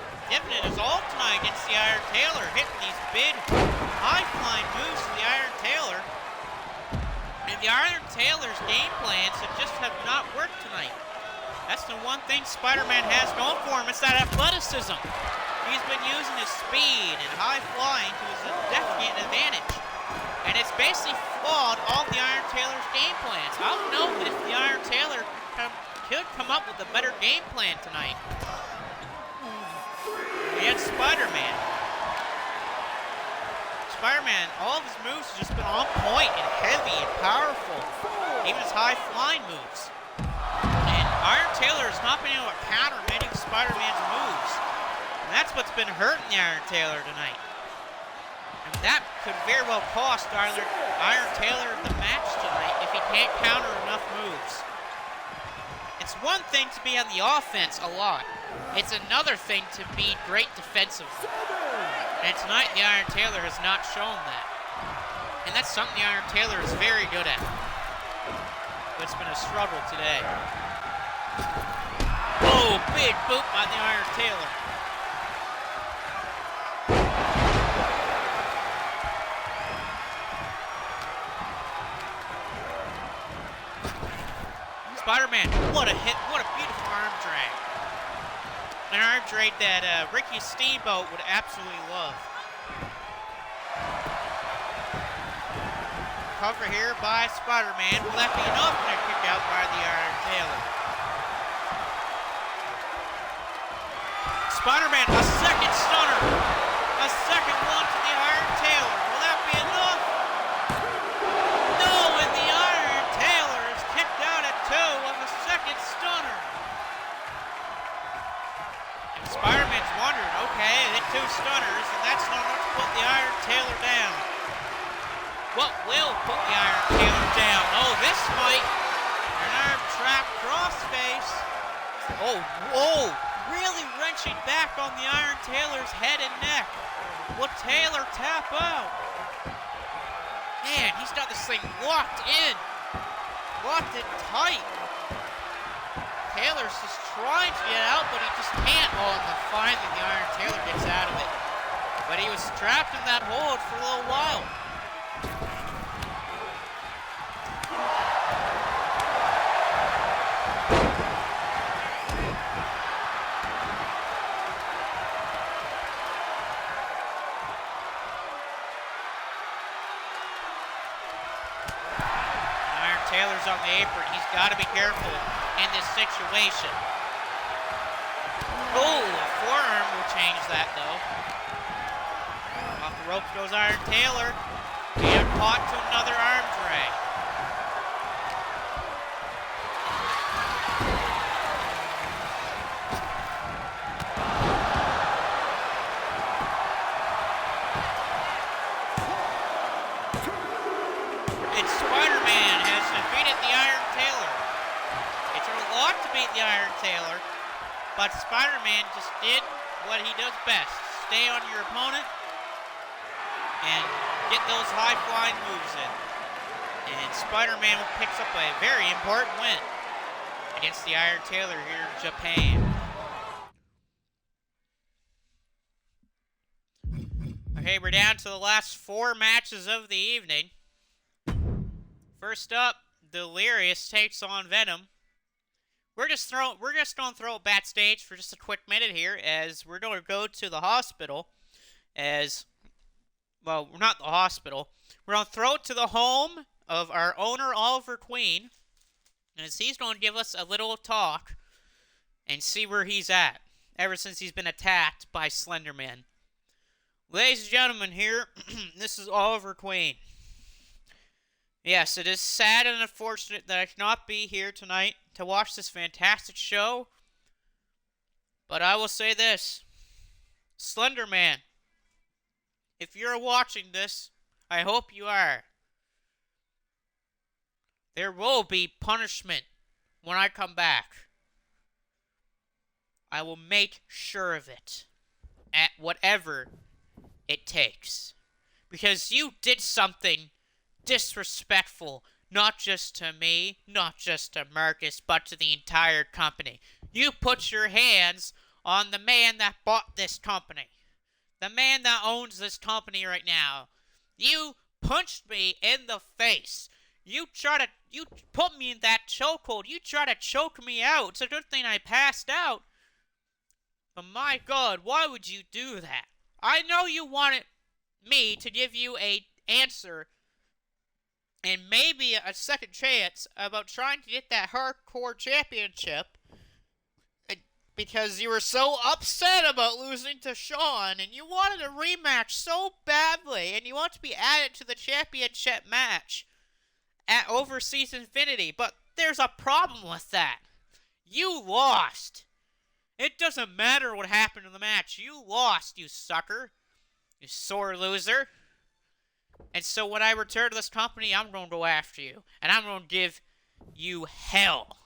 his all tonight against the Iron Taylor, hitting these big, high-flying moves to the Iron Taylor. And the Iron Taylor's game plans have not worked tonight. That's the one thing Spider-Man has going for him, it's that athleticism. He's been using his speed and high flying to his definite advantage. And it's basically flawed all the Iron Taylor's game plans. I don't know if the Iron Taylor could come up with a better game plan tonight. And Spider-Man. Spider-Man, all of his moves have just been on point and heavy and powerful. Even his high-flying moves. And Iron Taylor has not been able to counter many of Spider-Man's moves. And that's what's been hurting the Iron Taylor tonight. And that could very well cost Iron Taylor the match tonight if he can't counter enough moves. It's one thing to be on the offense a lot. It's another thing to be great defensively. And tonight, the Iron Taylor has not shown that. And that's something the Iron Taylor is very good at. But it's been a struggle today. Oh, big boot by the Iron Taylor. Spider-Man, what a hit, what a beautiful arm drag. An arm drag that Ricky Steamboat would absolutely love. Cover here by Spider-Man. Will that be enough? And a kick out by the Iron Taylor. Spider-Man, a second stunner. A second one to the Iron Taylor. Will that be enough? No, and the Iron Taylor is kicked out at 2 of a second stunner. And Spider-Man's wondering, okay, I hit 2 stunners, and that's not enough to put the Iron Taylor down. What will put the Iron Taylor down? Oh, this might. An arm trap crossface. Oh, whoa. Really wrenching back on the Iron Taylor's head and neck. Will Taylor tap out? Man, he's got this thing locked in. Locked it tight. Taylor's just trying to get out, but he just can't. Oh, and finally the Iron Taylor gets out of it. But he was trapped in that hold for a little while. Taylor's shoulders on the apron. He's got to be careful in this situation. Oh, a forearm will change that, though. Off the ropes goes Iron Taylor. And caught to another arm drag. And Spider-Man has defeated the Iron Taylor. It took a lot to beat the Iron Taylor, but Spider-Man just did what he does best. Stay on your opponent and get those high-flying moves in. And Spider-Man picks up a very important win against the Iron Taylor here in Japan. Okay, we're down to the last 4 matches of the evening. First up, Delirious takes on Venom. We're just gonna throw it backstage for just a quick minute here, as we're gonna go to the hospital. Well, not the hospital. We're gonna throw it to the home of our owner, Oliver Queen, as he's gonna give us a little talk and see where he's at ever since he's been attacked by Slenderman. Ladies and gentlemen, here, this is Oliver Queen. Yes, it is sad and unfortunate that I cannot be here tonight to watch this fantastic show, but I will say this. Slenderman, if you're watching this, I hope you are. There will be punishment when I come back. I will make sure of it, at whatever it takes. Because you did something disrespectful, not just to me, not just to Marcus, but to the entire company. You put your hands on the man that bought this company. The man that owns this company right now. You punched me in the face. You put me in that chokehold. You try to choke me out. It's a good thing I passed out. But my God, why would you do that? I know you wanted me to give you an answer and maybe a second chance about trying to get that hardcore championship, because you were so upset about losing to Shawn, and you wanted a rematch so badly, and you want to be added to the championship match at Overseas Infinity, but there's a problem with that. You lost. It doesn't matter what happened in the match. You lost, you sucker. You sore loser. And so when I return to this company, I'm going to go after you. And I'm going to give you hell.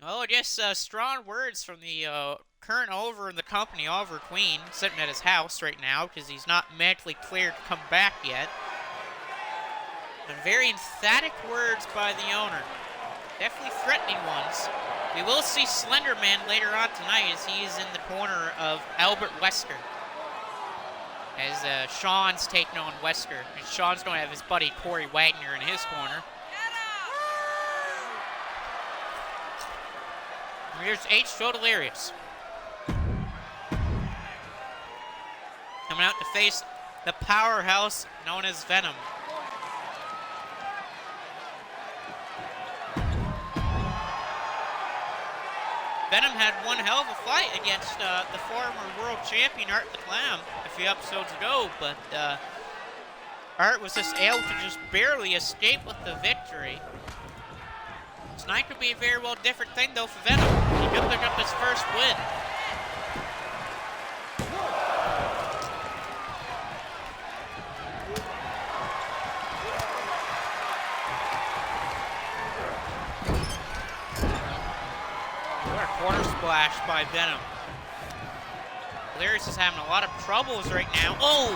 Oh, just strong words from the current owner in the company, Oliver Queen, sitting at his house right now because he's not medically cleared to come back yet. And very emphatic words by the owner. Definitely threatening ones. We will see Slenderman later on tonight as he is in the corner of Albert Wesker. As Shawn's taking on Wesker. And Shawn's going to have his buddy Corey Wagner in his corner. And here's H.O. Delirious. Coming out to face the powerhouse known as Venom. Venom had one hell of a fight against the former world champion Art the Clown a few episodes ago, but Art was just able to just barely escape with the victory. Tonight could be a very well different thing though for Venom. He could pick up his first win. Corner splash by Venom. Delirious is having a lot of troubles right now. Oh!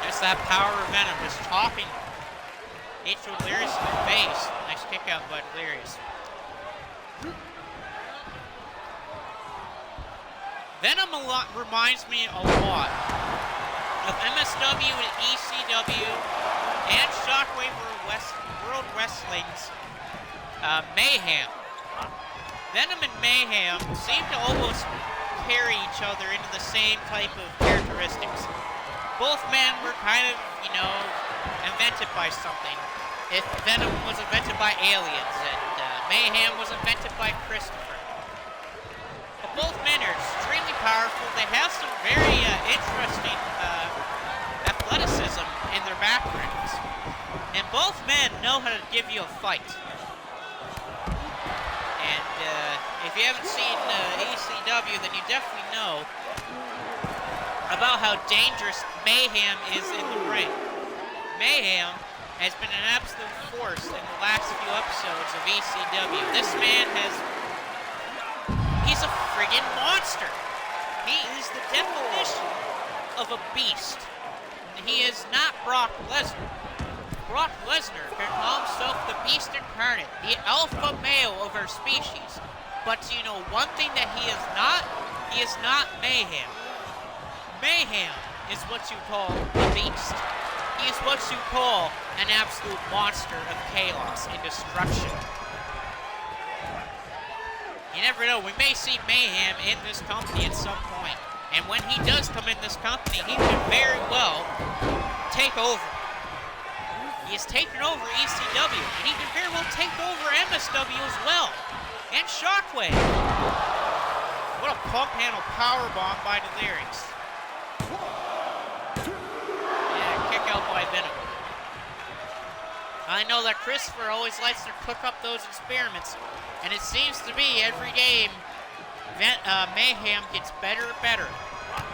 Just that power of Venom just chopping H.O. Delirious in the face. Nice kick out by Delirious. Venom reminds me a lot of MSW and ECW and Shockwave World Wrestling's Mayhem. Venom and Mayhem seem to almost carry each other into the same type of characteristics. Both men were kind of, invented by something. If Venom was invented by aliens, and Mayhem was invented by Christopher. But both men are extremely powerful. They have some very interesting athleticism in their backgrounds. And both men know how to give you a fight. And if you haven't seen ECW, then you definitely know about how dangerous Mayhem is in the ring. Mayhem has been an absolute force in the last few episodes of ECW. This man he's a friggin' monster. He is the definition of a beast. And he is not Brock Lesnar. Brock Lesnar can call himself the beast incarnate, the alpha male of our species. But you know one thing that he is not? He is not Mayhem. Mayhem is what you call a beast. He is what you call an absolute monster of chaos and destruction. You never know, we may see Mayhem in this company at some point. And when he does come in this company, he could very well take over. He has taken over ECW, and he can very well take over MSW as well. And Shockwave. What a pump handle powerbomb by Delirious. Yeah, kick out by Venom. I know that Christopher always likes to cook up those experiments, and it seems to be every game Mayhem gets better and better.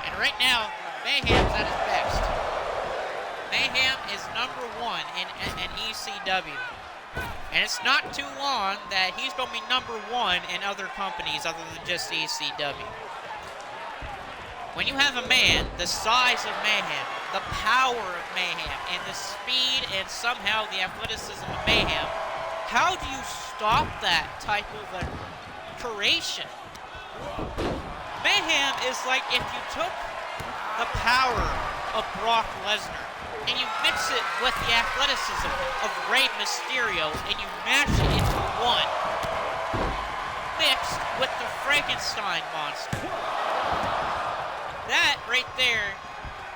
And right now, Mayhem's at his best. Mayhem is number one in ECW. And it's not too long that he's going to be number one in other companies other than just ECW. When you have a man the size of Mayhem, the power of Mayhem, and the speed and somehow the athleticism of Mayhem, how do you stop that type of a creation? Mayhem is like if you took the power of Brock Lesnar and you mix it with the athleticism of Rey Mysterio and you mash it into one, mixed with the Frankenstein monster. That right there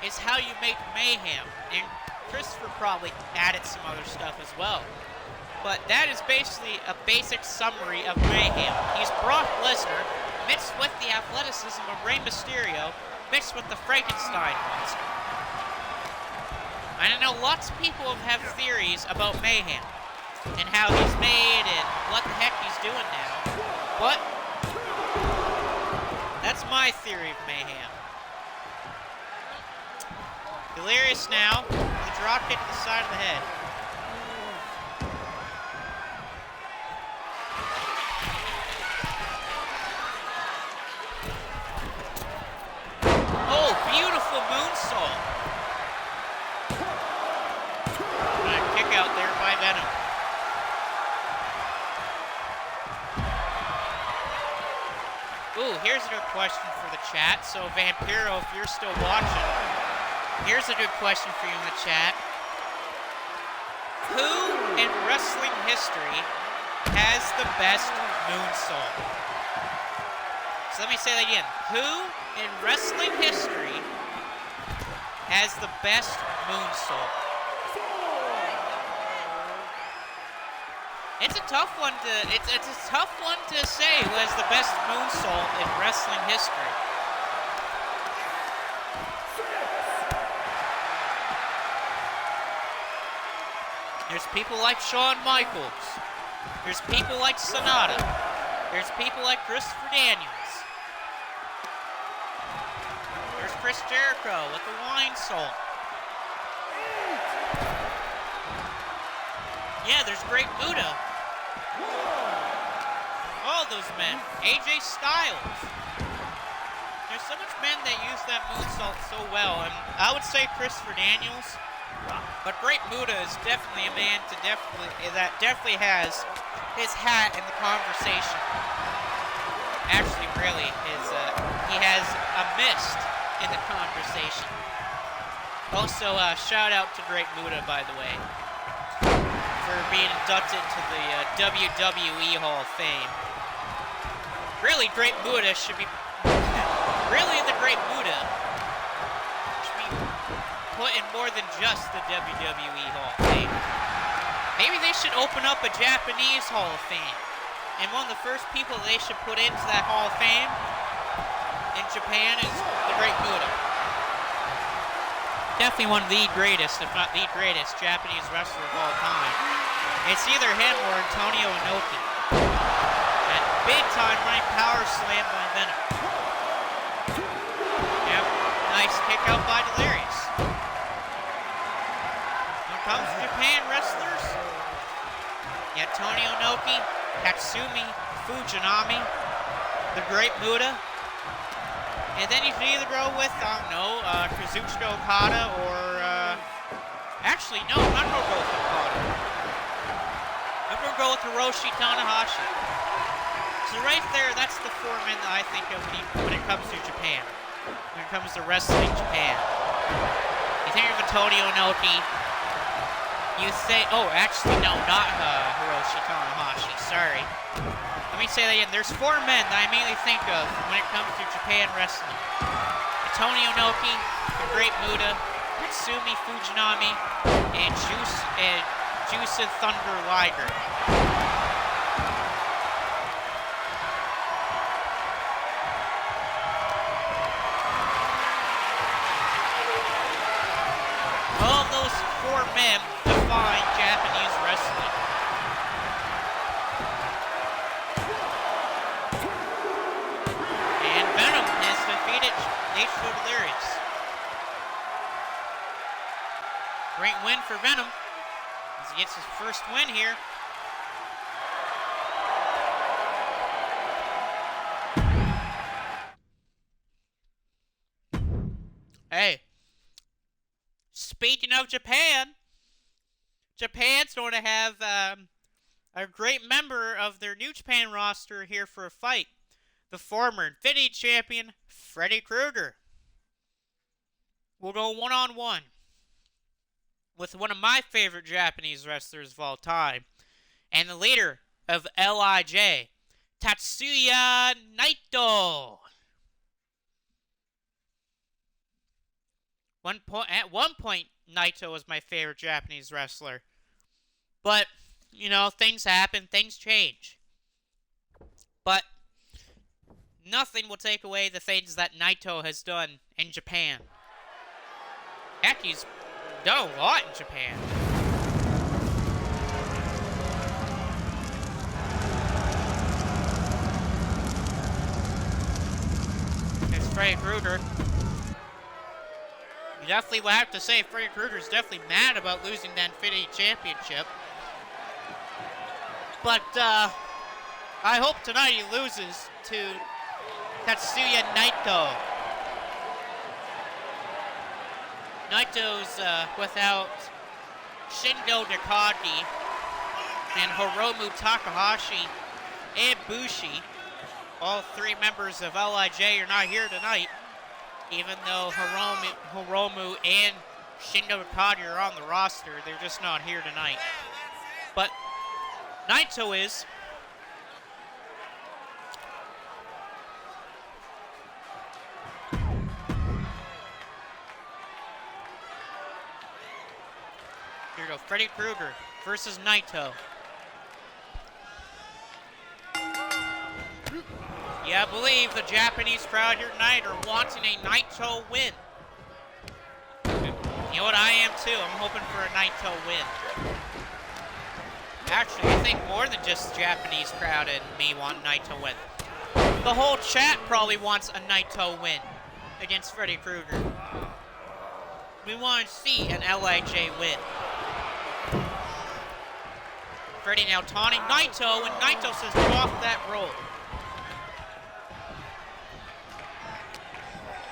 is how you make Mayhem. And Christopher probably added some other stuff as well. But that is basically a basic summary of Mayhem. He's Brock Lesnar mixed with the athleticism of Rey Mysterio mixed with the Frankenstein monster. And I know lots of people have theories about Mayhem and how he's made and what the heck he's doing now. But that's my theory of Mayhem. Delirious now with a drop kick to the side of the head. Oh, beautiful moonsault. Kick out there by Venom. Ooh, here's a good question for the chat. So, Vampiro, if you're still watching, here's a good question for you in the chat. Who in wrestling history has the best moonsault? So let me say that again. Who in wrestling history has the best moonsault? It's a tough one to say who has the best moonsault in wrestling history. There's people like Shawn Michaels. There's people like Sonata. There's people like Christopher Daniels. There's Chris Jericho with the wine salt. Yeah, there's Great Muta. All those men. AJ Styles. There's so much men that use that moonsault so well, and I would say Christopher Daniels. But Great Muta is definitely a man that definitely has his hat in the conversation. Actually, really, he has a mist in the conversation. Also, shout out to Great Muta, by the way, for being inducted into the WWE Hall of Fame. Really, Great Muta should be... really, the Great Muta should be put in more than just the WWE Hall of Fame. Maybe they should open up a Japanese Hall of Fame. And one of the first people they should put into that Hall of Fame in Japan is the Great Muta. Definitely one of the greatest, if not the greatest, Japanese wrestler of all time. It's either him or Antonio Inoki. And big time running power slam by Venom. Yep, nice kick out by Delirious. When it comes to Japan wrestlers, you got Tony Inoki, Katsumi Fujinami, the Great Muta, and then you can either go with, I don't know, Kazuchika Okada or, actually, no, I'm not going to go with Okada. I'm going to go with Hiroshi Tanahashi. So right there, that's the four men that I think of when it comes to Japan. When it comes to wrestling Japan. You think of Antonio Inoki, you say, oh, actually, no, not Hiroshi Tanahashi, sorry. Let me say that again. There's four men that I immediately think of when it comes to Japan wrestling. Antonio Inoki, the Great Muta, Katsumi Fujinami, and Jushin Thunder Liger. All of those four men define Japanese wrestling. And Venom has defeated Nacho Delirious. Great win for Venom as he gets his first win here. Hey, speaking of Japan, Japan's going to have a great member of their New Japan roster here for a fight. The former Infinity Champion, Freddy Krueger, will go one-on-one with one of my favorite Japanese wrestlers of all time, and the leader of LIJ, Tatsuya Naito. At one point, Naito was my favorite Japanese wrestler. But, you know, things happen, things change. But nothing will take away the things that Naito has done in Japan. Heck, he's done a lot in Japan. There's Freddy Krueger. You definitely will have to say Freddy Krueger's definitely mad about losing that Infinity Championship. But, I hope tonight he loses to Tatsuya Naito. Naito's without Shingo Takagi and Hiromu Takahashi and Bushi. All three members of LIJ are not here tonight, even though Hiromu and Shingo Takagi are on the roster. They're just not here tonight. But Naito is. Here we go, Freddy Krueger versus Naito. Yeah, I believe the Japanese crowd here tonight are wanting a Naito win. You know what, I am too. I'm hoping for a Naito win. Actually, I think more than just the Japanese crowd and me want Naito win. The whole chat probably wants a Naito win against Freddy Krueger. We want to see an LIJ win. Freddy now taunting Naito, and Naito says, "Get off that roll."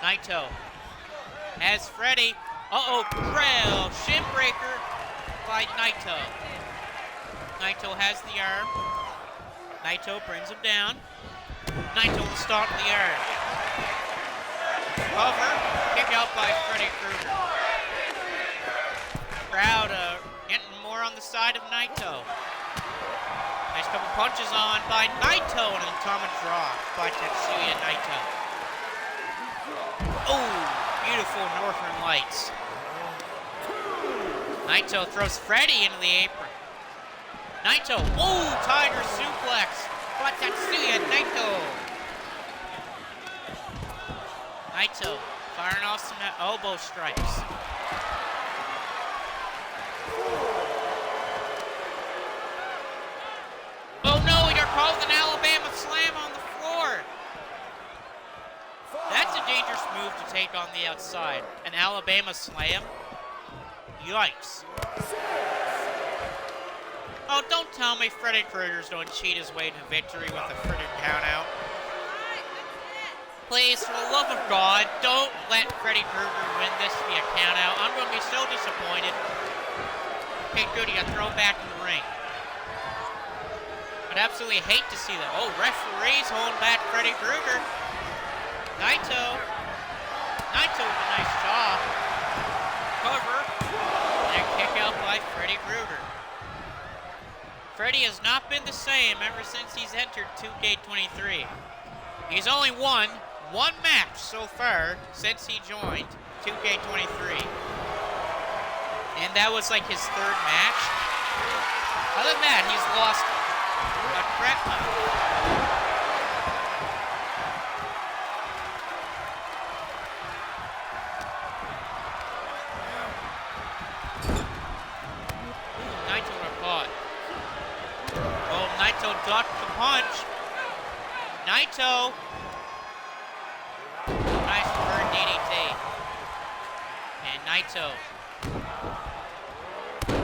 Naito has Freddy. Trail shin breaker by Naito. Naito has the arm. Naito brings him down. Naito will start the arm. Cover, kick out by Freddy Krueger. Crowd getting more on the side of Naito. Nice couple punches on by Naito and an atomic draw by Tetsuya Naito. Oh, beautiful Northern Lights. Naito throws Freddy into the apron. Naito, oh, Tiger suplex. But Tatsuya Naito. Naito firing off some elbow strikes. Oh no, you're called an Alabama slam on the floor. That's a dangerous move to take on the outside. An Alabama slam? Yikes. Oh, don't tell me Freddy Krueger's going to cheat his way to victory with a freaking countout. Please, for the love of God, don't let Freddy Krueger win this via countout. I'm going to be so disappointed. Okay, good, you got thrown back in the ring. I'd absolutely hate to see that. Oh, referee's holding back Freddy Krueger. Naito. Naito with a nice job. Cover. And a kick out by Freddy Krueger. Freddy has not been the same ever since he's entered 2K23. He's only won one match so far since he joined 2K23. And that was like his third match. Other than that, he's lost a crap ton. Naito ducked the punch. Naito. Nice reverse DDT. And Naito.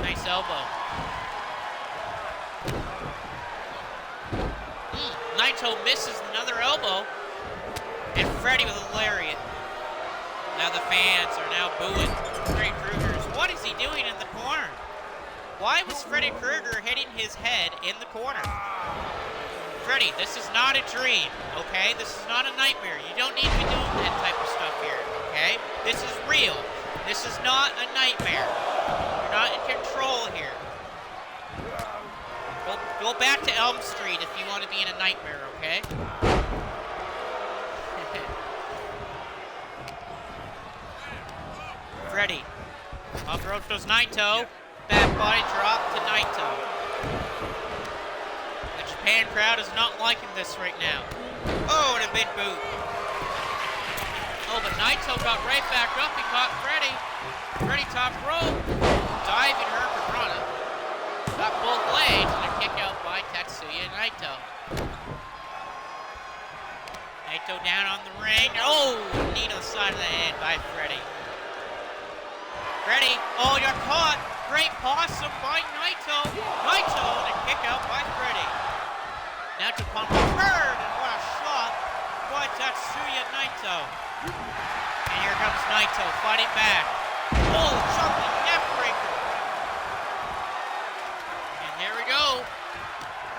Nice elbow. Naito misses another elbow. And Freddy with a lariat. Now the fans are now booing Freddy Krueger's. What is he doing in the corner? Why was Freddy Krueger hitting his head in the corner? Freddy, this is not a dream, okay? This is not a nightmare. You don't need to be doing that type of stuff here, okay? This is real. This is not a nightmare. You're not in control here. Go back to Elm Street if you want to be in a nightmare, okay? Freddy. Off road goes Naito. Back body drop to Naito. The Japan crowd is not liking this right now. Oh, and a big boot. Oh, but Naito got right back up. He caught Freddy. Freddy top rope. Diving Hurricanrana. Got both legs and a kick out by Tatsuya Naito. Naito down on the ring. Oh, knee to the side of the head by Freddy. Freddy, oh, you're caught. Great possum by Naito. Naito and a kick out by Freddy. Now to pump third, and what a shot by Tatsuya Naito. And here comes Naito fighting back. Oh, jumping neck breaker. And here we go.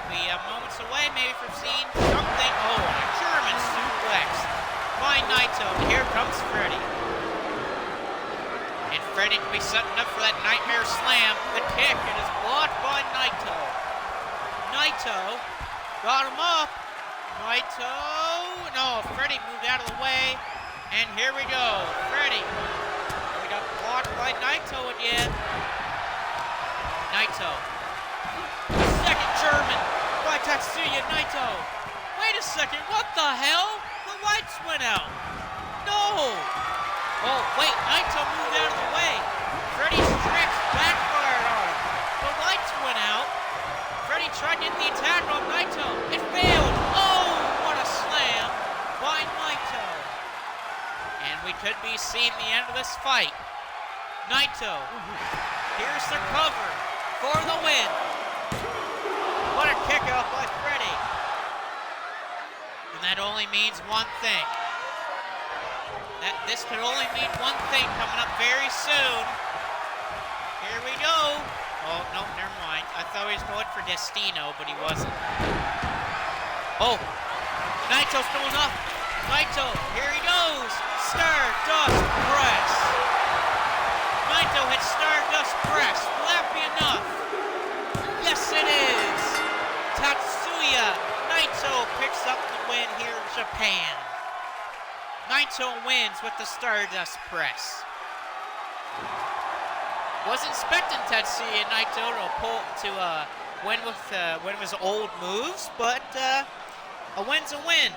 We are moments away maybe from seeing something. Oh, a German suplex by Naito. Here comes Freddy. And Freddy can be setting up for that nightmare slam. The kick, it is blocked by Naito. Naito got him up. Naito, no, Freddy moved out of the way. And here we go, Freddy. We got blocked by Naito again. Naito. Second German by Tatsuya Naito. Wait a second, what the hell? The lights went out. No. Oh, wait, Naito moved out of the way. Freddy's tricks backfired on him. The lights went out. Freddy tried to get the attack on Naito. It failed. Oh, what a slam by Naito. And we could be seeing the end of this fight. Naito. Here's the cover for the win. What a kick out by Freddy. And that only means one thing. This could only mean one thing coming up very soon. Here we go. Oh, no, never mind. I thought he was going for Destino, but he wasn't. Oh, Naito's going up. Naito, here he goes. Stardust Press. Naito hits Stardust Press. Will that be enough? Yes, it is. Tatsuya Naito picks up the win here in Japan. Naito wins with the Stardust Press. Wasn't expecting Tetsuya Naito to win with one of his old moves, but a win's a win.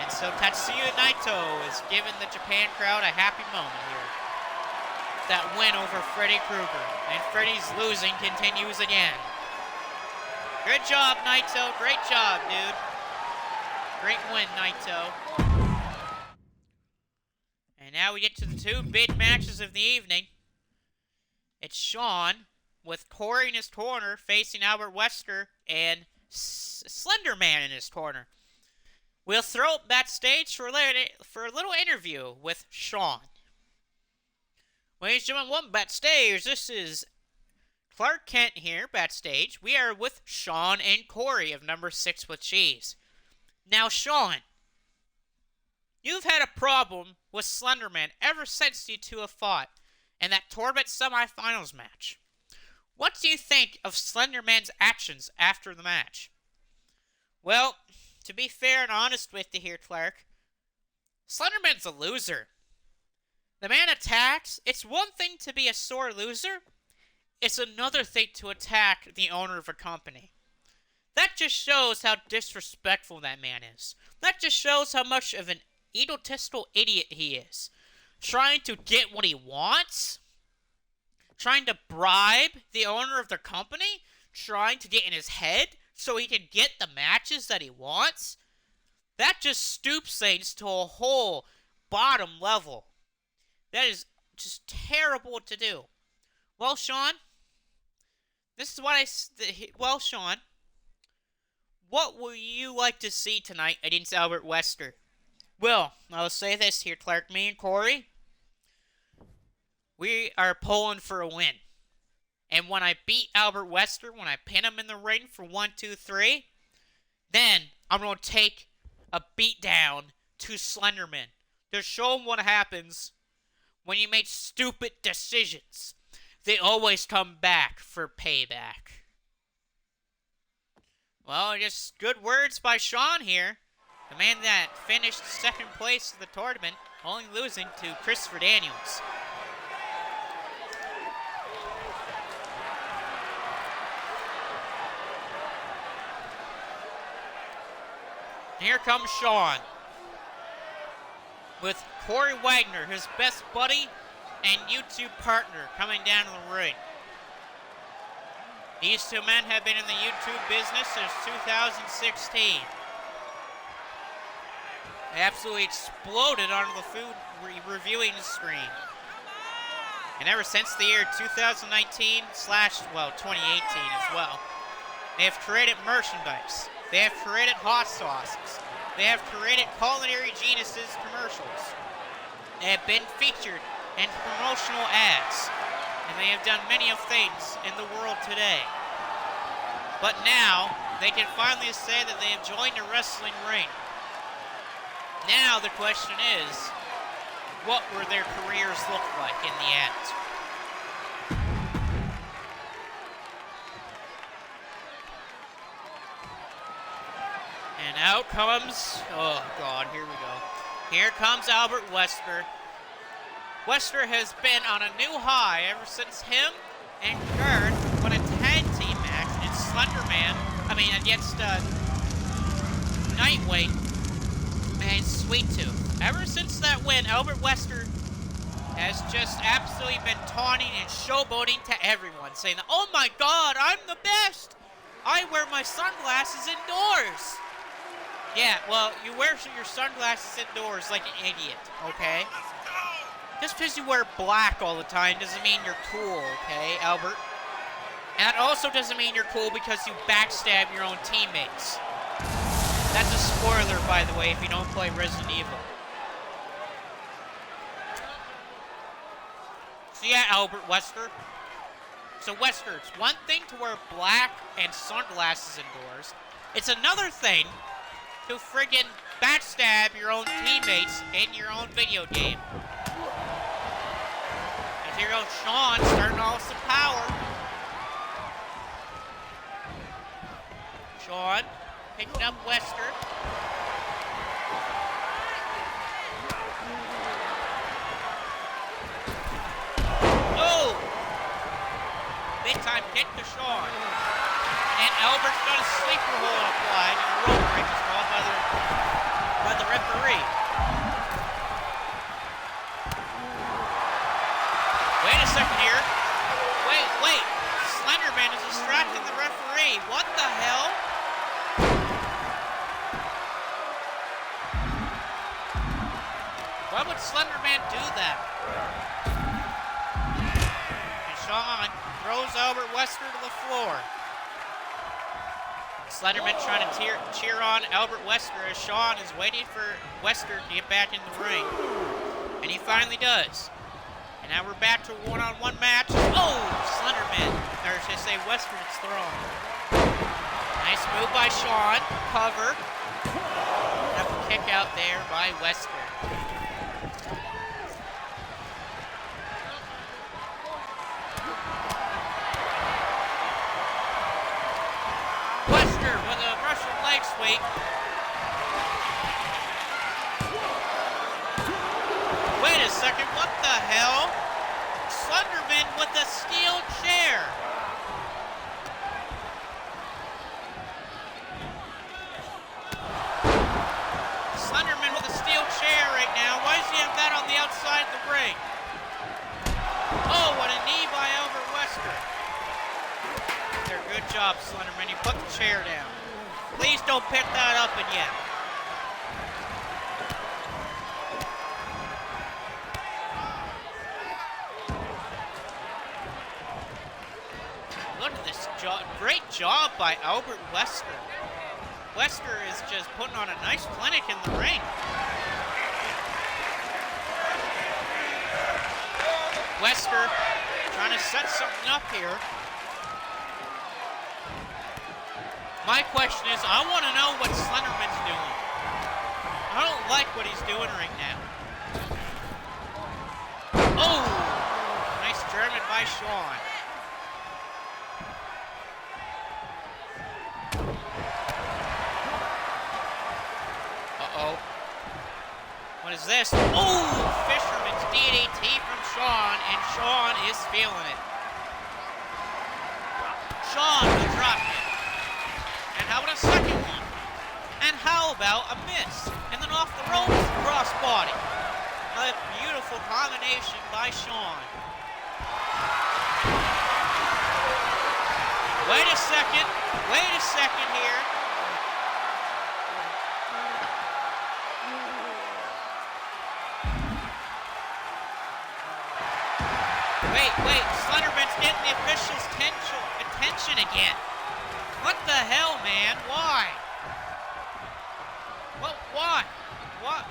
And so Tetsuya Naito is giving the Japan crowd a happy moment here. That win over Freddy Krueger. And Freddy's losing continues again. Good job, Naito. Great job, dude. Great win, Naito. And now we get to the two big matches of the evening. It's Shawn with Corey in his corner facing Albert Wesker and Slender Man in his corner. We'll throw it backstage for a little interview with Shawn. Ladies and gentlemen, welcome backstage. This is Clark Kent here backstage. We are with Shawn and Corey of number 6 with Cheese. Now, Shawn, you've had a problem with Slender Man ever since you two have fought in that tournament semifinals match. What do you think of Slender Man's actions after the match? Well, to be fair and honest with you here, Clark, Slender Man's a loser. The man attacks. It's one thing to be a sore loser. It's another thing to attack the owner of a company. That just shows how disrespectful that man is. That just shows how much of an egotistical idiot he is. Trying to get what he wants. Trying to bribe the owner of the company. Trying to get in his head so he can get the matches that he wants. That just stoops things to a whole bottom level. That is just terrible to do. Well, Shawn, this is what well, Shawn, what would you like to see tonight against Albert Wesker? Well, I'll say this here, Clark. Me and Corey, we are pulling for a win. And when I beat Albert Wesker, when I pin him in the ring for 1, 2, 3, then I'm going to take a beat down to Slenderman to show him what happens when you make stupid decisions. They always come back for payback. Well, just good words by Shawn here. The man that finished second place of the tournament, only losing to Christopher Daniels. Here comes Shawn with Corey Wagner, his best buddy and YouTube partner, coming down to the ring. These two men have been in the YouTube business since 2016. They absolutely exploded onto the food reviewing screen. And ever since the year 2019 / 2018 as well, they have created merchandise. They have created hot sauces. They have created Culinary Geniuses commercials. They have been featured in promotional ads. And they have done many of things in the world today. But now, they can finally say that they have joined a wrestling ring. Now the question is, what will their careers look like in the end? And out comes, oh God, here we go. Here comes Albert Wesker. Wesker has been on a new high ever since him and Kurt won a tag team match against against Nightweight and Sweet Tooth. Ever since that win, Albert Wesker has just absolutely been taunting and showboating to everyone, saying, "Oh my God, I'm the best! I wear my sunglasses indoors!" Yeah, well, you wear your sunglasses indoors like an idiot, okay? Just because you wear black all the time doesn't mean you're cool, okay, Albert? And that also doesn't mean you're cool because you backstab your own teammates. That's a spoiler, by the way, if you don't play Resident Evil. So yeah, Albert Wesker. So Wesker, it's one thing to wear black and sunglasses indoors. It's another thing to friggin' backstab your own teammates in your own video game. And here goes Shawn starting off some power. Shawn picking up Wesker. Oh! big time kick to Shawn. And Albert's got a sleeper hold applied, and a rope break is called by the referee. Wait a second here. Wait. Slenderman is distracting the referee. What the hell? Why would Slenderman do that? And Shawn throws Albert Wesker to the floor. Slenderman trying to cheer on Albert Wesker as Shawn is waiting for Wesker to get back in the ring. And he finally does. And now we're back to a one-on-one match. Oh, Slenderman, or should I say Wesker gets thrown. Nice move by Shawn, cover. Enough a kick out there by Wesker. Wesker with a Russian leg sweep. Wait a second, what the hell? Slenderman with a steel chair. Slenderman with a steel chair right now. Why does he have that on the outside of the ring? Oh, what a knee by Albert Wesker. Good job, Slenderman. You put the chair down. Please don't pick that up again. Look at this job. Great job by Albert Wesker. Wesker is just putting on a nice clinic in the ring. Wesker trying to set something up here. My question is, I want to know what Slenderman's doing. I don't like what he's doing right now. Oh! Nice German by Shawn. Uh-oh. What is this? Oh! Fisherman's DDT from Shawn, and Shawn is feeling it. Shawn will drop it. And how about a second one? And how about a miss? And then off the ropes, crossbody. A beautiful combination by Shawn. Wait a second here. Wait, Slenderman's getting the officials' attention again. What the hell, man? Why? Why?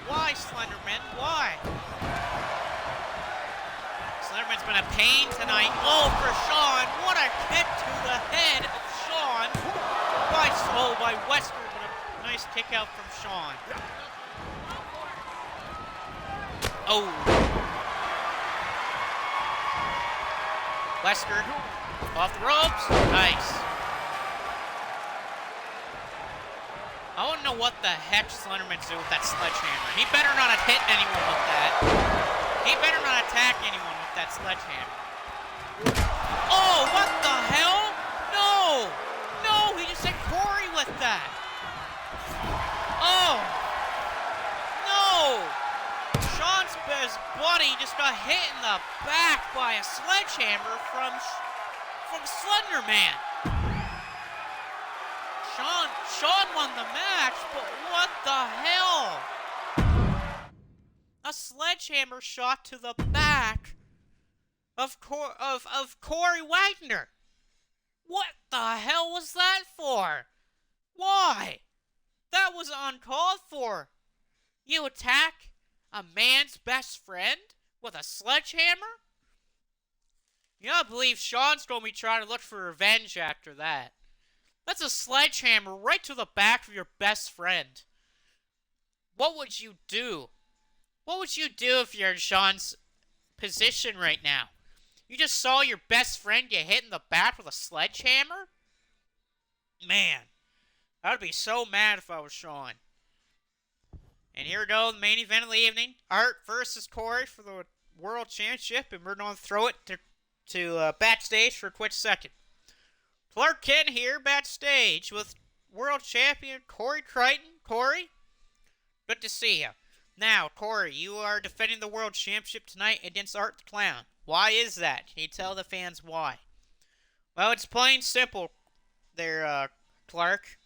Why, Slenderman? Why? Slenderman's been a pain tonight. Oh, for Shawn. What a kick to the head of Shawn. By Wesker, but a nice kick out from Shawn. Oh. Wesker off the ropes. Nice. I want to know what the heck Slenderman's doing with that sledgehammer. He better not have hit anyone with that. He better not attack anyone with that sledgehammer. Oh, what the hell? No! No, he just hit Corey with that. Oh! No! Shawn's best buddy just got hit in the back by a sledgehammer from Slenderman. Shawn won the match, but what the hell? A sledgehammer shot to the back of Corey Wagner. What the hell was that for? Why? That was uncalled for. You attack a man's best friend with a sledgehammer? You gotta believe Shawn's gonna be trying to look for revenge after that. That's a sledgehammer right to the back of your best friend. What would you do? What would you do if you're in Shawn's position right now? You just saw your best friend get hit in the back with a sledgehammer? Man, I'd be so mad if I was Shawn. And here we go, the main event of the evening. Art versus Corey for the World Championship, and we're going to throw it to to backstage for a quick second. Clark Kent here backstage with world champion Corey Crichton. Corey, good to see you. Now, Corey, you are defending the world championship tonight against Art the Clown. Why is that? Can you tell the fans why? Well, it's plain simple there, Clark.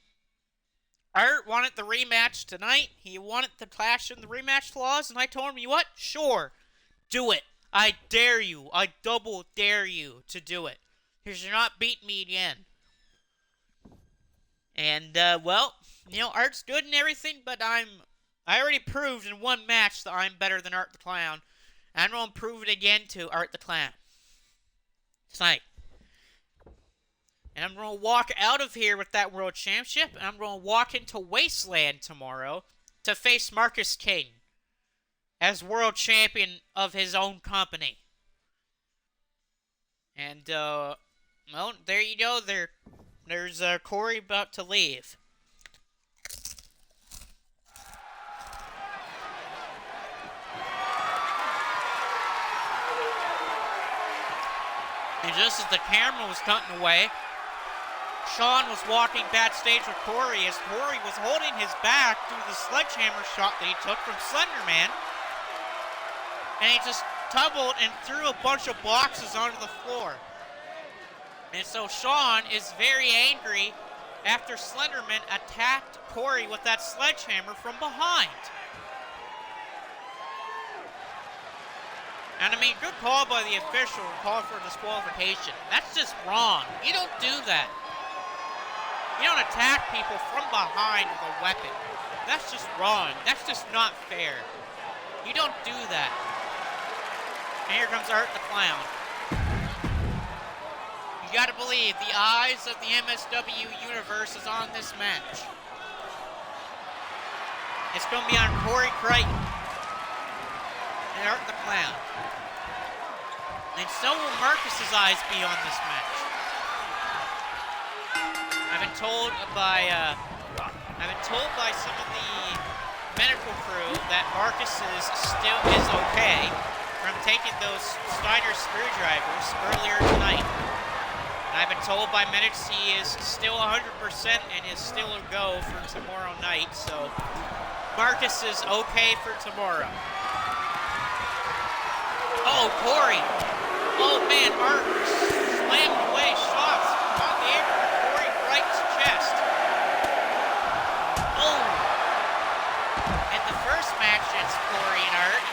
Art wanted the rematch tonight. He wanted the clash in the rematch clause, and I told him, you what? Sure, do it. I dare you. I double dare you to do it. Because you're not beating me again. And, well, you know, Art's good and everything, but I already proved in one match that I'm better than Art the Clown. And I'm going to prove it again to Art the Clown tonight. And I'm going to walk out of here with that world championship, and I'm going to walk into Wasteland tomorrow to face Marcus King as world champion of his own company. And, well, there you go. There's Corey about to leave. And just as the camera was cutting away, Shawn was walking backstage with Corey as Corey was holding his back due to the sledgehammer shot that he took from Slenderman. And he just tumbled and threw a bunch of boxes onto the floor. And so Shawn is very angry after Slenderman attacked Corey with that sledgehammer from behind. And I mean, good call by the official, call for disqualification. That's just wrong. You don't do that. You don't attack people from behind with a weapon. That's just wrong. That's just not fair. You don't do that. And here comes Art the Clown. You gotta believe the eyes of the MSW Universe is on this match. It's gonna be on Corey Crichton and Art the Clown. And so will Marcus's eyes be on this match. I've been told by some of the medical crew that Marcus is okay from taking those Steiner screwdrivers earlier tonight. And I've been told by medics he is still 100% and is still a go for tomorrow night. So Marcus is okay for tomorrow. Oh, Corey. Oh man, Marcus slammed away shots on the apron of Corey Crichton's chest. Oh! In the first match against Corey and Art,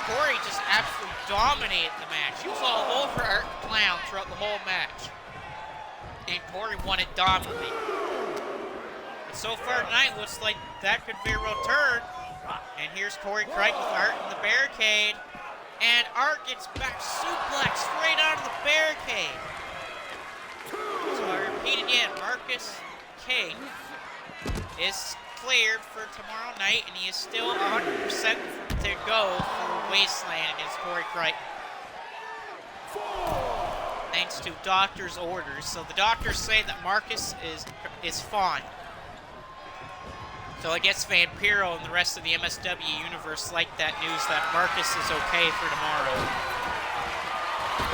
Corey just absolutely dominated the match. He was all over Art the Clown throughout the whole match. And Corey won it dominantly. But so far tonight, looks like that could be a real turn. And here's Corey Crichton with Art in the barricade. And Art gets back suplex straight out of the barricade. So I repeat again, Marcus King is cleared for tomorrow night, and he is still 100% to go for Wasteland against Corey Crichton. Thanks to doctor's orders. So the doctors say that Marcus is fine. So I guess Vampiro and the rest of the MSW Universe like that news that Marcus is okay for tomorrow.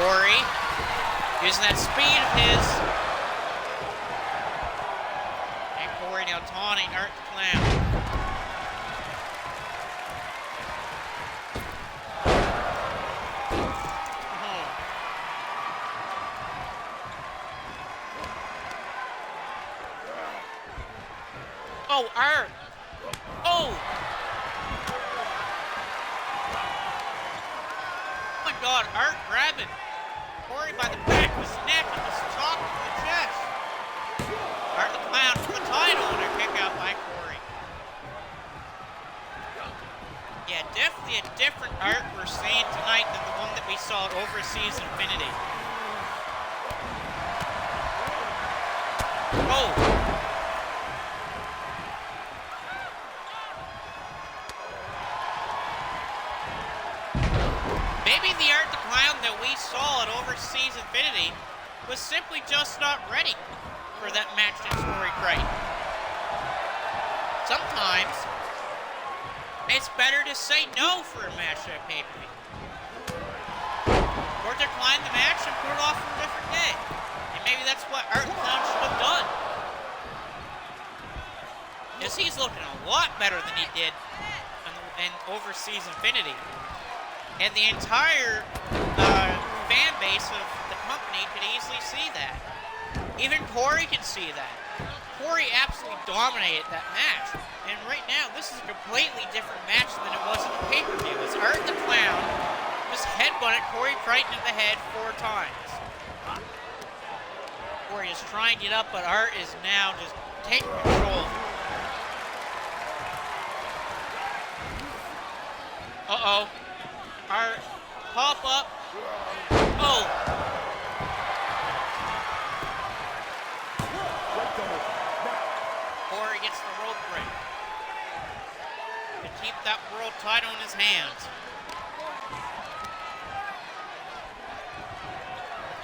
Corey, using that speed of his. And Corey now taunting Art the Clown. Oh, Art! Oh! Oh my God, Art grabbing Corey by the back of his neck and just chopping to the chest. Art the Clown for the title and a kick out by Corey. Yeah, definitely a different Art we're seeing tonight than the one that we saw at Overseas Infinity. Oh! Maybe the Art the Clown that we saw at Overseas Infinity was simply just not ready for that match against Corey Crichton. Sometimes, it's better to say no for a match at pay-per-view. Of or decline the match and put it off for a different day. And maybe that's what Art the Clown should have done. Because he's looking a lot better than he did in Overseas Infinity. And the entire fan base of the company could easily see that. Even Corey can see that. Corey absolutely dominated that match. And right now, this is a completely different match than it was in the pay-per-view. As Art the Clown just headbutted Corey Crichton in the head 4 times. Corey is trying to get up, but Art is now just taking control. Uh-oh. Art, pop up. Oh. Corey gets the rope break to keep that world title in his hands.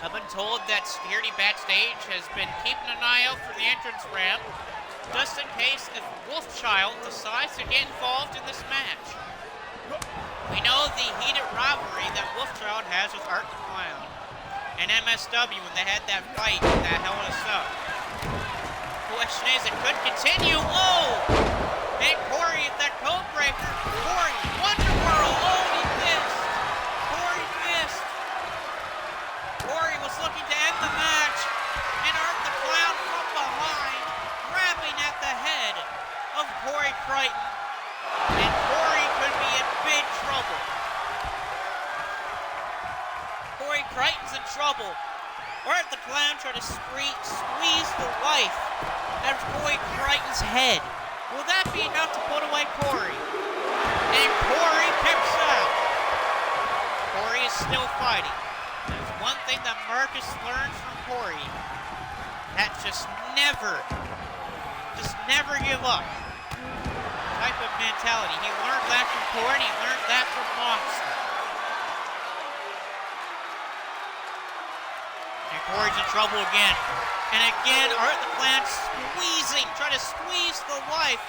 I've been told that security backstage has been keeping an eye out for the entrance ramp, just in case if Wolfchild decides to get involved in this match. We know the heated rivalry that Wolfchild has with Art the Clown and MSW when they had that fight in that Hell in a Cell. Question is, it could continue. Oh! And Corey at that code breaker. Corey, Wonder World. Oh, he missed. Corey missed. Corey was looking to end the match. And Art the Clown from behind, grabbing at the head of Corey Crichton. And Corey could be in big trouble. Corey Crichton's in trouble. Art the Clown tried to squeeze the life out of Corey Crichton's head. Will that be enough to put away Corey? And Corey kicks out. Corey is still fighting. There's one thing that Marcus learned from Corey. That's just never give up type of mentality. He learned that from Corey, and he learned that from Moxley. And Corey's in trouble again. And again, Art the Clown trying to squeeze the life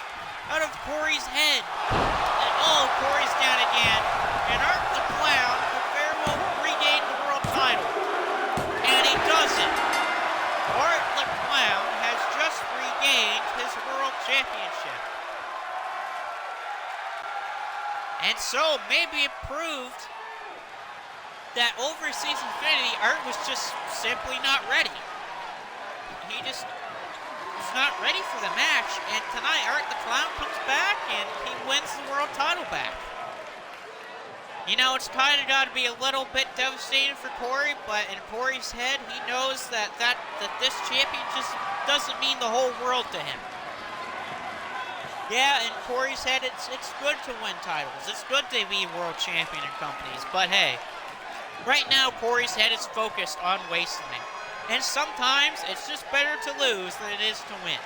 out of Corey's head. And oh, Corey's down again. And Art the Clown could very well regain the world title. And he doesn't. Art the Clown has just regained his world championship. And so, maybe it proved that Overseas Infinity, Art was just simply not ready. He just was not ready for the match, and tonight Art the Clown comes back and he wins the world title back. You know, it's kind of got to be a little bit devastating for Corey, but in Corey's head, he knows that this champion just doesn't mean the whole world to him. Yeah, in Corey's head, it's good to win titles. It's good to be world champion in companies, but hey, right now Corey's head is focused on wasting it. And sometimes it's just better to lose than it is to win.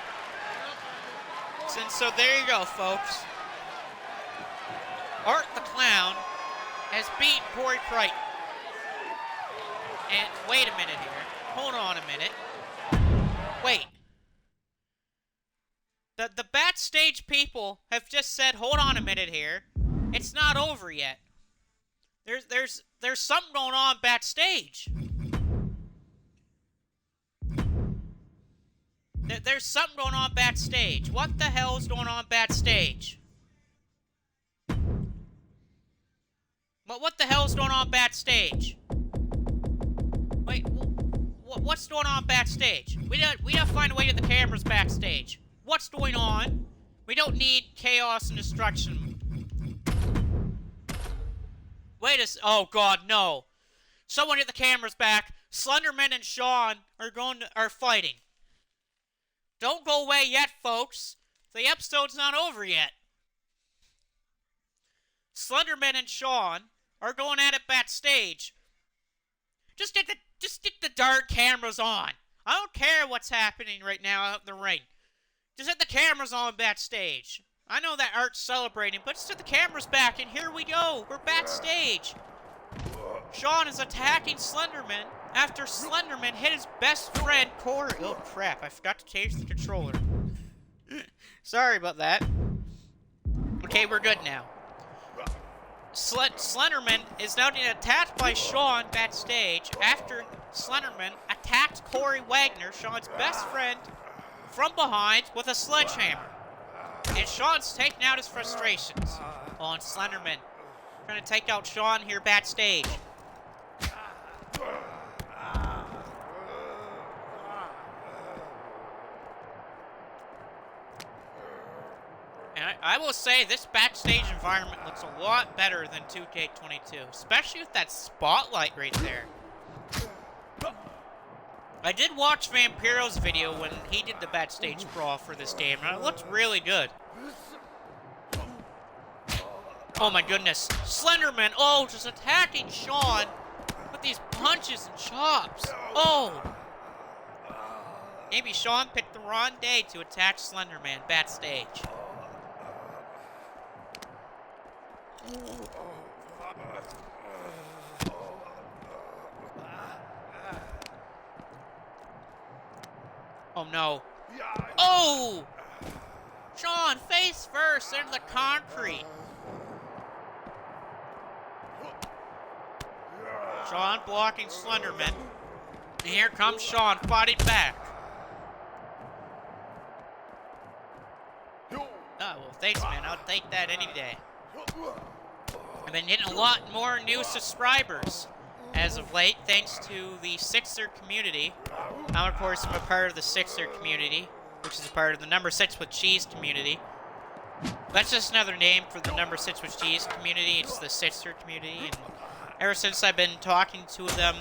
So there you go, folks. Art the Clown has beat Corey Crichton. And wait a minute here. Hold on a minute. Wait. The backstage people have just said, hold on a minute here. It's not over yet. There's something going on backstage. There's something going on backstage. What the hell is going on backstage? What the hell is going on backstage? Wait, what's going on backstage? We gotta find a way to the cameras backstage. What's going on? We don't need chaos and destruction. Oh God, no! Someone get the cameras back. Slenderman and Sean are fighting. Don't go away yet, folks. The episode's not over yet. Slenderman and Sean are going at it backstage. Just get the darn cameras on. I don't care what's happening right now out in the ring. Just get the cameras on backstage. I know that Art's celebrating, but just get the cameras back, and here we go. We're backstage. Sean is attacking Slenderman after Slenderman hit his best friend, Corey. Oh, crap. I forgot to change the controller. Sorry about that. Okay, we're good now. Slenderman is now being attacked by Shawn backstage after Slenderman attacked Corey Wagner, Shawn's best friend, from behind with a sledgehammer. And Shawn's taking out his frustrations on Slenderman. Trying to take out Shawn here backstage. And I will say this backstage environment looks a lot better than 2K22, especially with that spotlight right there. I did watch Vampiro's video when he did the backstage brawl for this game, and it looked really good. Oh my goodness. Slenderman, oh, just attacking Shawn with these punches and chops. Oh. Maybe Shawn picked the wrong day to attack Slenderman backstage. Oh no. Oh! Shawn, face first into the concrete. Shawn blocking Slenderman. And here comes Shawn fighting back. Oh, well, thanks, man. I'll take that any day. I've been getting a lot more new subscribers as of late, thanks to the Sixer community. I'm, of course, a part of the Sixer community, which is a part of the Number 6 with Cheese community. That's just another name for the Number 6 with Cheese community. It's the Sixer community, and ever since I've been talking to them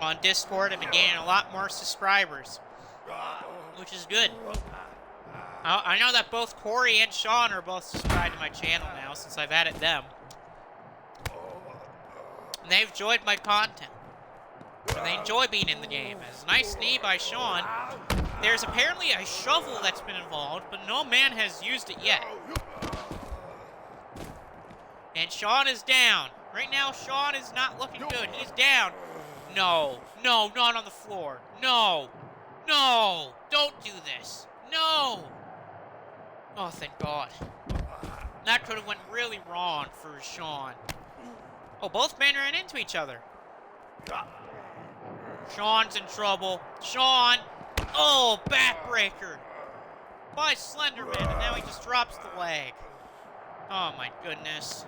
on Discord, I've been gaining a lot more subscribers, which is good. I know that both Corey and Shawn are both subscribed to my channel now since I've added them. And they've enjoyed my content. And they enjoy being in the game. It's a nice knee by Shawn. There's apparently a shovel that's been involved, but no man has used it yet. And Shawn is down. Right now, Shawn is not looking good. He's down. No. No, not on the floor. No. No. Don't do this. No. Oh, thank God. That could have went really wrong for Shawn. Oh, both men ran into each other. Shawn's in trouble. Shawn. Oh, backbreaker. By Slenderman, and now he just drops the leg. Oh, my goodness.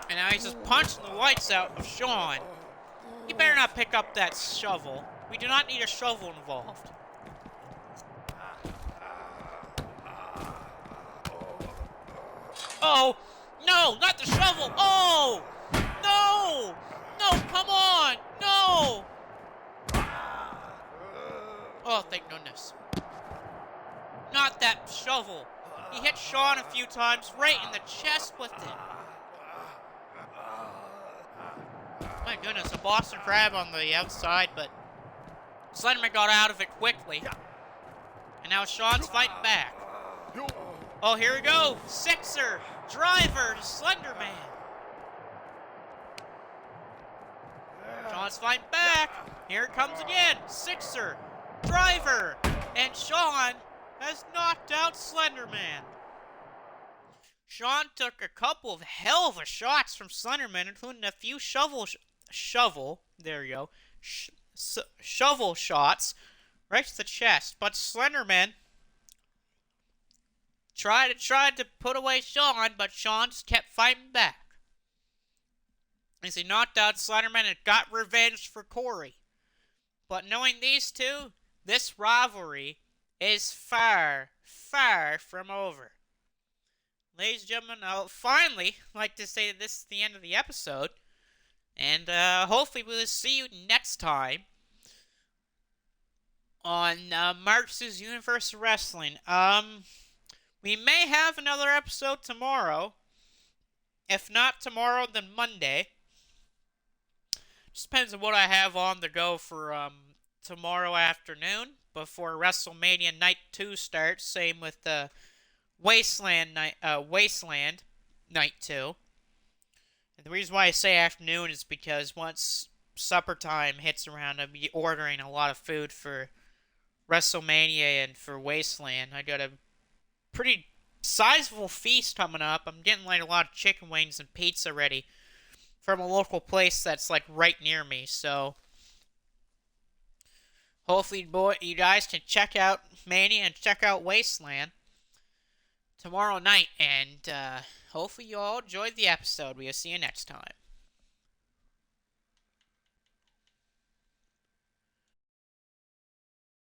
And now he's just punching the lights out of Shawn. He better not pick up that shovel. We do not need a shovel involved. Oh, no, not the shovel. Oh, no, no, come on, no. Oh, thank goodness. Not that shovel. He hit Shawn a few times right in the chest with it. My goodness, a Boston Crab on the outside, but Slenderman got out of it quickly. And now Shawn's fighting back. Oh, here we go. Sixer, driver to Slenderman. Shawn's fighting back. Here it comes again. Sixer, driver. And Shawn has knocked out Slenderman. Shawn took a couple of hell of a shots from Slenderman, including a few shovel shots right to the chest. But Slenderman tried to put away Shawn, but Shawn just kept fighting back. As he knocked out Slenderman and got revenge for Corey. But knowing these two, this rivalry is far, far from over. Ladies and gentlemen, I'll finally like to say that this is the end of the episode. And hopefully we'll see you next time on Marcus's Universal Wrestling. We may have another episode tomorrow. If not tomorrow, then Monday. Just depends on what I have on the go for tomorrow afternoon before WrestleMania Night 2 starts. Same with the Wasteland Night 2. And the reason why I say afternoon is because once supper time hits around, I'll be ordering a lot of food for WrestleMania and for Wasteland. I got a pretty sizable feast coming up. I'm getting like a lot of chicken wings and pizza ready from a local place that's like right near me. So hopefully, you guys can check out Mania and check out Wasteland tomorrow night. And hopefully, you all enjoyed the episode. We'll see you next time.